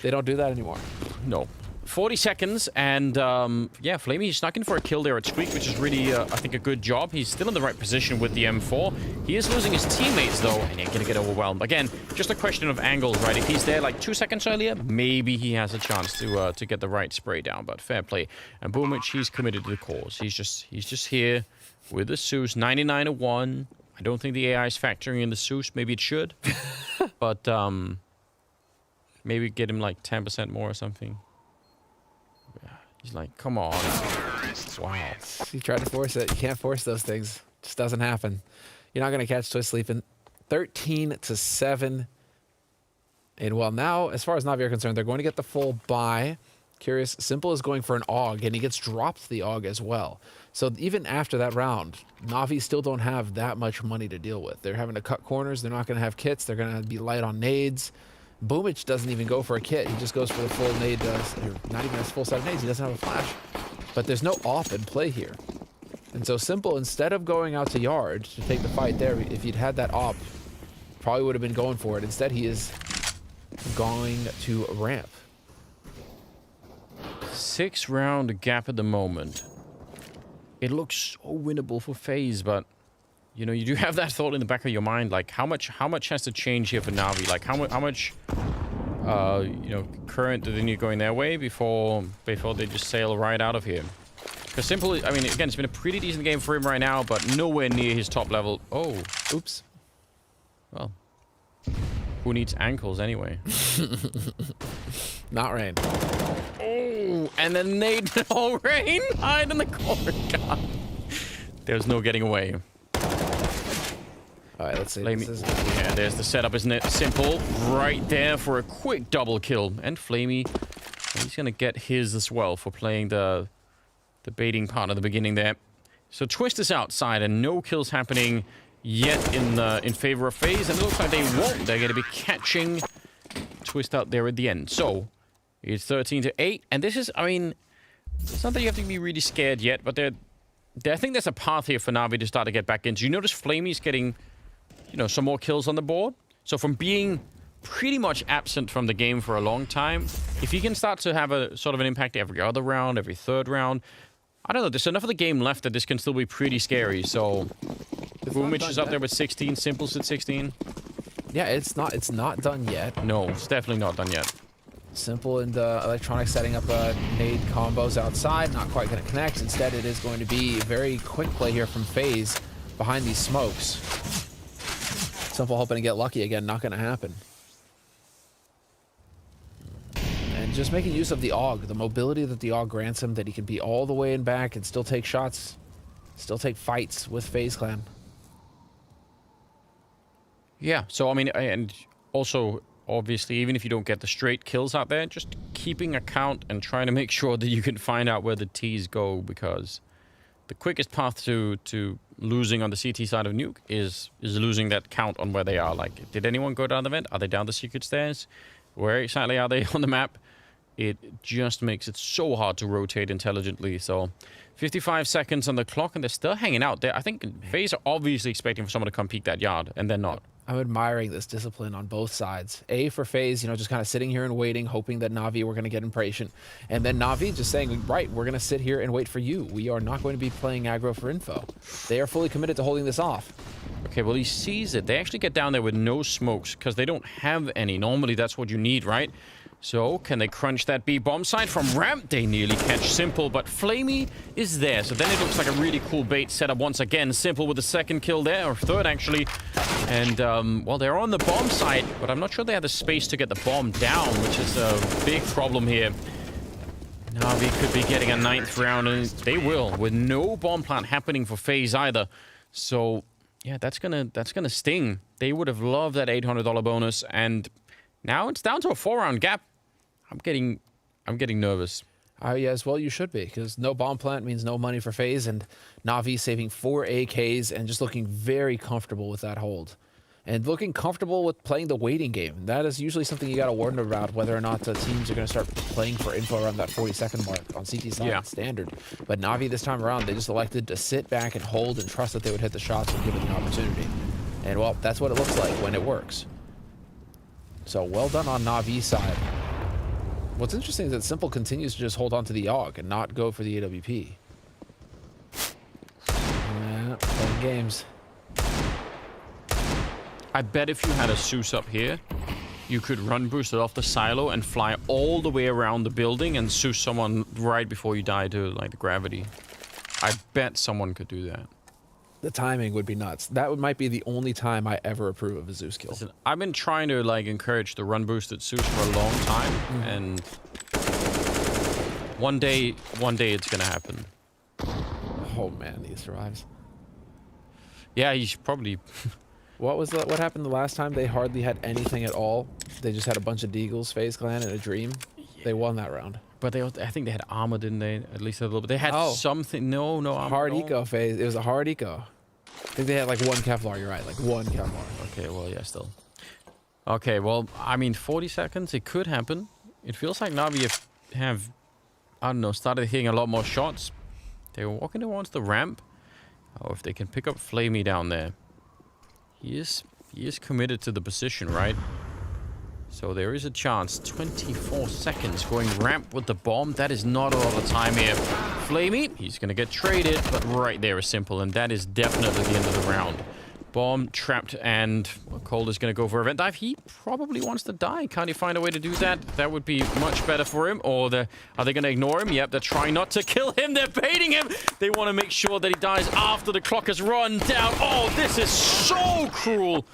They don't do that anymore. No. 40 seconds, and yeah, Flamey snuck in for a kill there at Squeak, which is really, I think, a good job. He's still in the right position with the M4. He is losing his teammates, though, and he's gonna get overwhelmed. Again, just a question of angles, right? If he's there like 2 seconds earlier, maybe he has a chance to get the right spray down, but fair play. And Boomich, he's committed to the cause. He's just here with the Zeus, 99-1. I don't think the AI is factoring in the Zeus. Maybe it should, but maybe get him like 10% more or something. He's like, come on. Wow. You try to force it. You can't force those things. It just doesn't happen. You're not going to catch Twist sleeping. 13-7. And well, now, as far as Navi are concerned, they're going to get the full buy. Curious, Simple is going for an AUG, and he gets dropped the AUG as well. So even after that round, Navi still don't have that much money to deal with. They're having to cut corners. They're not going to have kits. They're going to be light on nades. Boomich doesn't even go for a kit. He just goes for the full nade. Not even a full set of nades. He doesn't have a flash. But there's no AWP in play here. And so Simple, instead of going out to yard to take the fight there, if he'd had that AWP, probably would have been going for it. Instead, he is going to ramp. 6-round gap at the moment. It looks so winnable for FaZe, but you know, you do have that thought in the back of your mind, like how much has to change here for Navi? Like how much you know, current do they need going their way before they just sail right out of here? Because Simple, I mean, again, it's been a pretty decent game for him right now, but nowhere near his top level. Oh, oops. Well, who needs ankles anyway? Not Rain. Oh, and then nade. No, Rain, hide in the corner. God. There's no getting away. All right, let's see. Yeah, there's the setup, isn't it? Simple, right there for a quick double kill. And Flamey, he's going to get his as well for playing the baiting part at the beginning there. So Twist is outside, and no kills happening yet in favor of FaZe. And it looks like they won't. They're going to be catching Twist out there at the end. So it's 13-8. And this is, I mean, it's not that you have to be really scared yet, but I think there's a path here for Navi to start to get back into. You notice Flamey's getting you know, some more kills on the board. So from being pretty much absent from the game for a long time, if he can start to have a sort of an impact every other round, every third round, I don't know, there's enough of the game left that this can still be pretty scary. So Boomich is up there with 16, Simple's at 16. Yeah, it's not done yet. No, it's definitely not done yet. Simple and Electronic setting up nade combos outside, not quite going to connect. Instead, it is going to be a very quick play here from Faze behind these smokes. Simple hoping to get lucky again, not going to happen. And just making use of the AUG, the mobility that the AUG grants him, that he can be all the way in back and still take shots, still take fights with FaZe Clan. Yeah, so I mean, and also, obviously, even if you don't get the straight kills out there, just keeping a count and trying to make sure that you can find out where the T's go, because the quickest path to losing on the CT side of Nuke is losing that count on where they are. Like, did anyone go down the vent? Are they down the secret stairs? Where exactly are they on the map? It just makes it so hard to rotate intelligently. So 55 seconds on the clock, and they're still hanging out there. I think FaZe are obviously expecting for someone to come peek that yard, and they're not. I'm admiring this discipline on both sides. A, for FaZe, you know, just kind of sitting here and waiting, hoping that NAVI were going to get impatient. And then NAVI just saying, right, we're going to sit here and wait for you. We are not going to be playing aggro for info. They are fully committed to holding this off. Okay, well, he sees it. They actually get down there with no smokes because they don't have any. Normally, that's what you need, right? So, can they crunch that B bomb side from ramp? They nearly catch Simple, but Flamey is there. So then it looks like a really cool bait setup once again. Simple with the second kill there, or third actually. And, well, they're on the bomb side, but I'm not sure they have the space to get the bomb down, which is a big problem here. Navi could be getting a 9th round, and they will, with no bomb plant happening for FaZe either. So, yeah, that's gonna sting. They would have loved that $800 bonus, and now it's down to a 4-round gap. I'm getting nervous. Yes, well, you should be, because no bomb plant means no money for FaZe, and Navi saving 4 AKs and just looking very comfortable with that hold. And looking comfortable with playing the waiting game. That is usually something you got to wonder about, whether or not the teams are going to start playing for info around that 40-second mark on CT side, yeah. Standard. But Navi this time around, they just elected to sit back and hold and trust that they would hit the shots when given the opportunity. And, well, that's what it looks like when it works. So, well done on Navi's side. What's interesting is that Simple continues to just hold on to the AUG and not go for the AWP. Yeah, playing games. I bet if you had a Zeus up here, you could run boost it off the silo and fly all the way around the building and Zeus someone right before you die to, like, the gravity. I bet someone could do that. The timing would be nuts. That might be the only time I ever approve of a Zeus kill. Listen, I've been trying to, like, encourage the run boosted Zeus for a long time, and one day it's gonna happen. Oh man, he survives. Yeah, he's probably. What happened the last time? They hardly had anything at all. They just had a bunch of deagles, FaZe Clan, and a dream. Yeah. They won that round. But I think they had armor, didn't they? At least a little bit. They had something. No armor. Hard eco FaZe. It was a hard eco. I think they had like 1 Kevlar. You're right, like 1 Kevlar. Okay, well, yeah, still. Okay, well, I mean, 40 seconds. It could happen. It feels like Navi have I don't know, started hitting a lot more shots. They were walking towards the ramp. Oh, if they can pick up Flamey down there. He is committed to the position, right? So there is a chance. 24 seconds going ramp with the bomb. That is not a lot of time here. Flamey, he's going to get traded, but right there is Simple, and that is definitely the end of the round. Bomb trapped, and Cold is going to go for a vent dive. He probably wants to die. Can't he find a way to do that? That would be much better for him. Or are they going to ignore him? Yep, they're trying not to kill him. They're baiting him. They want to make sure that he dies after the clock has run down. Oh, this is so cruel.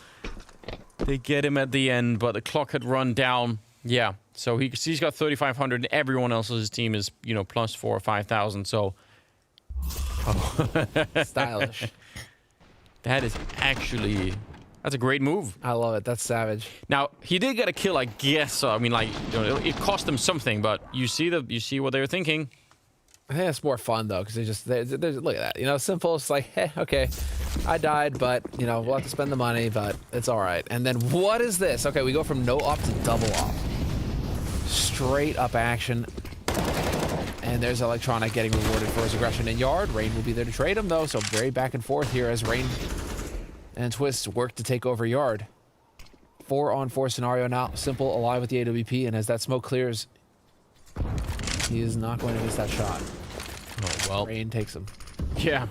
They get him at the end, but the clock had run down. Yeah, so he's got 3,500, and everyone else's team is, you know, plus 4,000 or 5,000. So Stylish. That is actually... That's a great move. I love it. That's savage. Now, he did get a kill, I guess. So, I mean, like, you know, it cost him something, but you see what they were thinking. I think it's more fun, though, because they look at that. You know, Simple, it's like, hey, okay, I died, but, you know, we'll have to spend the money, but it's all right. And then what is this? Okay, we go from no op to double op. Straight up action. And there's Electronic getting rewarded for his aggression in yard. Rain will be there to trade him, though, so very back and forth here as Rain And Twist work to take over yard. 4-on-4 scenario now. Simple alive with the AWP, and as that smoke clears, he is not going to miss that shot. Oh, well. Rain takes him. Yeah.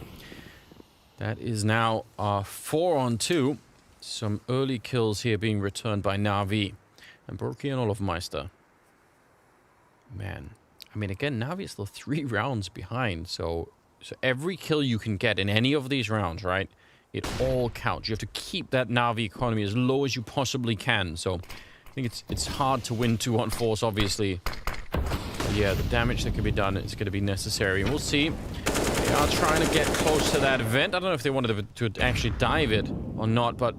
That is now 4-on-2. Some early kills here being returned by NAVI. And Brokey and Olofmeister. Man. I mean, again, NAVI is still 3 rounds behind. So every kill you can get in any of these rounds, right? It all counts. You have to keep that NAVI economy as low as you possibly can. So I think it's hard to win 2-on-4s, obviously. But yeah, the damage that can be done is going to be necessary. And we'll see. They are trying to get close to that event. I don't know if they wanted to actually dive it or not, but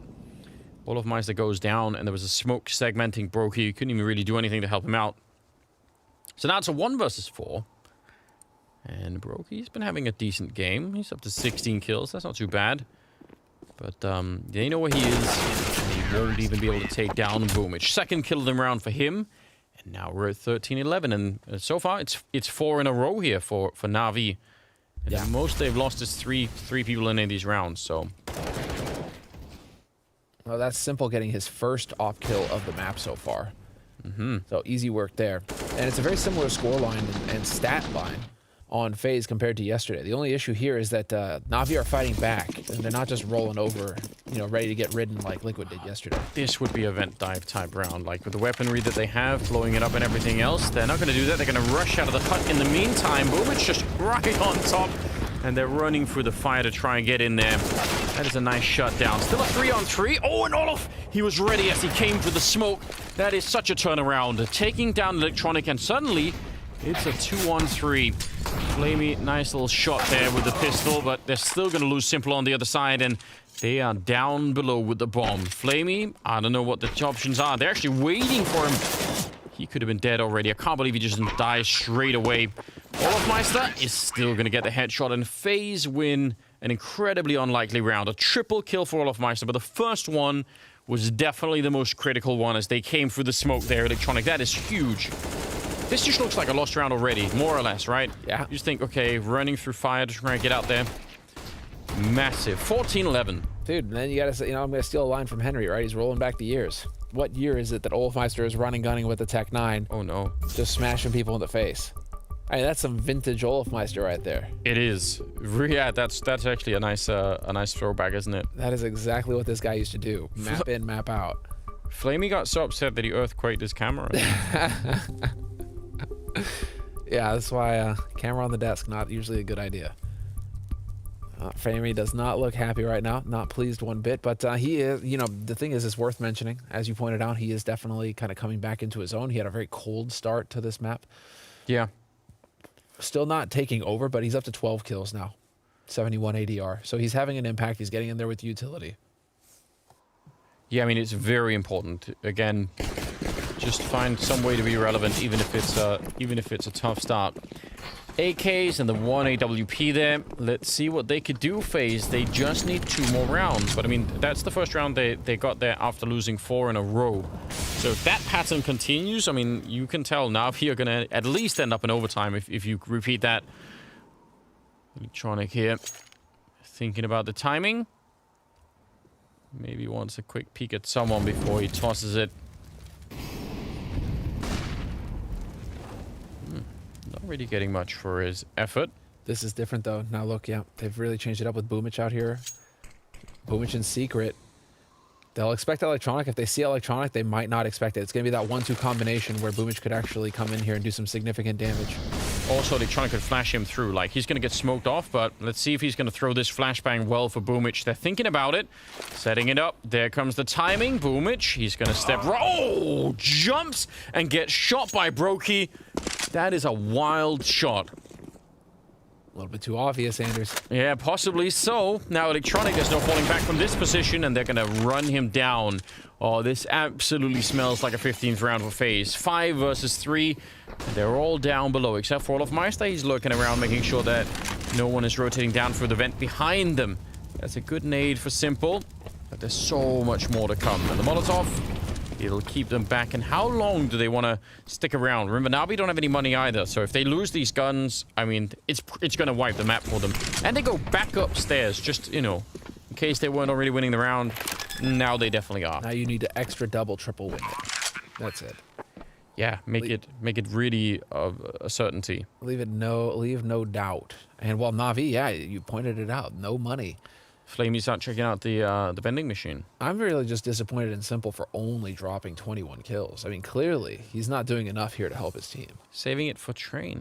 Olofmeister goes down, and there was a smoke segmenting Brokey. You couldn't even really do anything to help him out. So now it's a 1 versus 4. And Brokey's been having a decent game. He's up to 16 kills. That's not too bad. But they know where he is. And he won't even be able to take down Boomich. Second kill of the round for him. And now we're at 13-11. And so far, it's 4 in a row here for NAVI. And the most they've lost is three people in any of these rounds. So Well, that's Simple getting his first op kill of the map so far. So easy work there. And it's a very similar scoreline and stat line on Faze compared to yesterday. The only issue here is that NAVI are fighting back, and they're not just rolling over, you know, ready to get ridden like Liquid did yesterday. this would be a vent dive type round. Like with the weaponry that they have, blowing it up and everything else, they're not going to do that. They're going to rush out of the hut. In the meantime, Boomich just right on top. And they're running through the fire to try and get in there. That is a nice shutdown. Still a 3-on-3. Oh, and Olof! He was ready as he came for the smoke. That is such a turnaround. Taking down Electronic, and suddenly it's a 2-on-3. Flamey, nice little shot there with the pistol, but they're still going to lose Simple on the other side, and they are down below with the bomb. Flamey, I don't know what the options are. They're actually waiting for him. He could have been dead already. I can't believe he just didn't die straight away. Olofmeister is still going to get the headshot, and Faze win an incredibly unlikely round. A triple kill for Olofmeister, but the first one was definitely the most critical one as they came through the smoke there. Electronic, that is huge. This just looks like a lost round already, more or less, right? Yeah. You just think, okay, running through fire to try and get out there. Massive. 14-11. Dude, and then you gotta say, you know, I'm gonna steal a line from Henry, right? He's rolling back the years. What year is it that Olofmeister is running gunning with the Tech 9? Oh, no. Just smashing people in the face. I mean, that's some vintage Olofmeister right there. It is. Yeah, that's actually a nice throwback, isn't it? That is exactly what this guy used to do. Map in, map out. Flamey got so upset that he earthquaked his camera. Yeah, that's why camera on the desk, not usually a good idea. Flamey does not look happy right now. Not pleased one bit, but he is, you know, the thing is, it's worth mentioning. As you pointed out, he is definitely kind of coming back into his own. He had a very cold start to this map. Yeah. Still not taking over, but he's up to 12 kills now. 71 ADR. So he's having an impact. He's getting in there with utility. Yeah, I mean, it's very important. Again, just find some way to be relevant, even if it's a tough start. AKs and the 1 AWP there. Let's see what they could do, Faze. They just need 2 more rounds. But I mean, that's the first round they got there after losing 4 in a row. So if that pattern continues, I mean, you can tell NAVI are going to at least end up in overtime if you repeat that. Electronic here. Thinking about the timing. Maybe wants a quick peek at someone before he tosses it. Not really getting much for his effort. This is different, though. Now, look, yeah, they've really changed it up with Boomich out here. Boomich in secret. They'll expect Electronic. If they see Electronic, they might not expect it. It's going to be that 1-2 combination where Boomich could actually come in here and do some significant damage. Also, Electronic could flash him through. Like, he's going to get smoked off, but let's see if he's going to throw this flashbang well for Boomich. They're thinking about it. Setting it up. There comes the timing. Boomich, he's going to step... Oh! Jumps and gets shot by Brokey. That is a wild shot. A little bit too obvious, Anders. Yeah, possibly so. Now Electronic is no falling back from this position, and they're going to run him down. Oh, this absolutely smells like a 15th round for Faze. 5 versus 3. They're all down below, except for Olofmeister. He's lurking around, making sure that no one is rotating down through the vent behind them. That's a good nade for Simple, but there's so much more to come. And the Molotov, it'll keep them back. And how long do they want to stick around? Remember, NAVI don't have any money either. So if they lose these guns, I mean, it's going to wipe the map for them. And they go back upstairs, just, you know, in case they weren't already winning the round. Now they definitely are. Now you need to extra double triple win it. That's it. Yeah, make it really a certainty. Leave no doubt. And well, Navi, yeah, you pointed it out. No money. Flamey, start checking out the vending machine. I'm really just disappointed in Simple for only dropping 21 kills. I mean, clearly, he's not doing enough here to help his team. Saving it for train.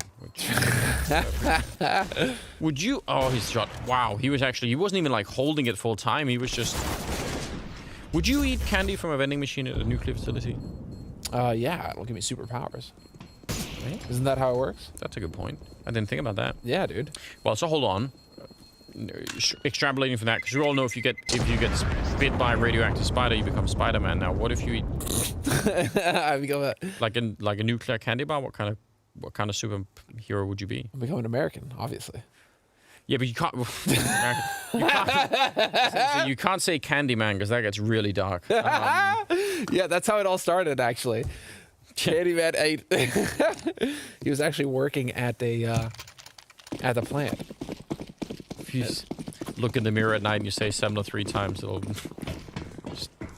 Would you... Oh, he's shot. Wow, he wasn't even like holding it full time. He was just... Would you eat candy from a vending machine at a nuclear facility? Yeah, it'll give me superpowers. Right? Isn't that how it works? That's a good point. I didn't think about that. Yeah, dude. Well, so hold on. Extrapolating from that, because we all know if you get bit by a radioactive spider, you become Spider-Man. Now, what if you eat I become like a nuclear candy bar? What kind of superhero would you be? an American, obviously. Yeah, but you can't. You can't say Candyman because that gets really dark. Yeah, that's how it all started, actually. Candyman ate. He was actually working at the plant. If you look in the mirror at night and you say Semler 3 times, it'll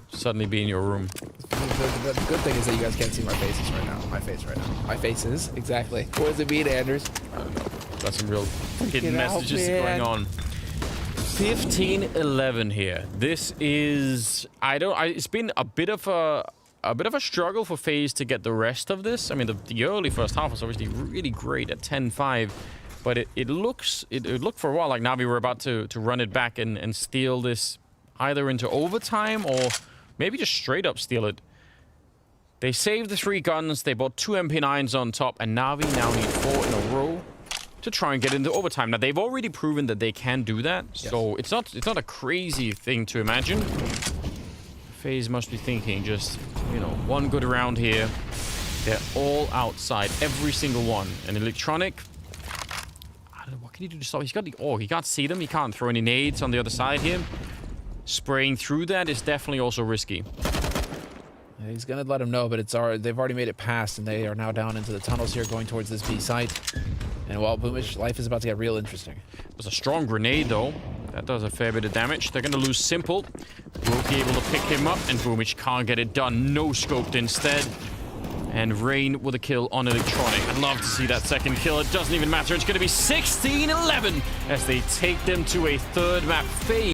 suddenly be in your room. The good thing is that you guys can't see my faces right now. My face right now. My faces, exactly. What does it mean, Anders? I don't know. Got some real hidden out, messages man. going on. 15-11 here. This is it's been a bit of a struggle for FaZe to get the rest of this. I mean, the early first half was obviously really great at 10-5, but it looked for a while like Navi were about to run it back and steal this either into overtime or maybe just straight up steal it. They saved the 3 guns, they bought 2 MP9s on top, and Navi now need 4 in a row to try and get into overtime. Now, they've already proven that they can do that, so it's not a crazy thing to imagine. FaZe must be thinking just, one good round here. They're all outside, every single one. And Electronic, I don't know, what can he do to stop? He can't see them. He can't throw any nades on the other side here. Spraying through that is definitely also risky. Yeah, he's gonna let him know, but they've already made it past, and they are now down into the tunnels here, going towards this B site. And well, Boomish, life is about to get real interesting. It was a strong grenade, though. That does a fair bit of damage. They're going to lose Simple. Will be able to pick him up, and Boomish can't get it done. No scoped instead. And Rain with a kill on Electronic. I'd love to see that second kill. It doesn't even matter. It's going to be 16-11 as they take them to a third map. FaZe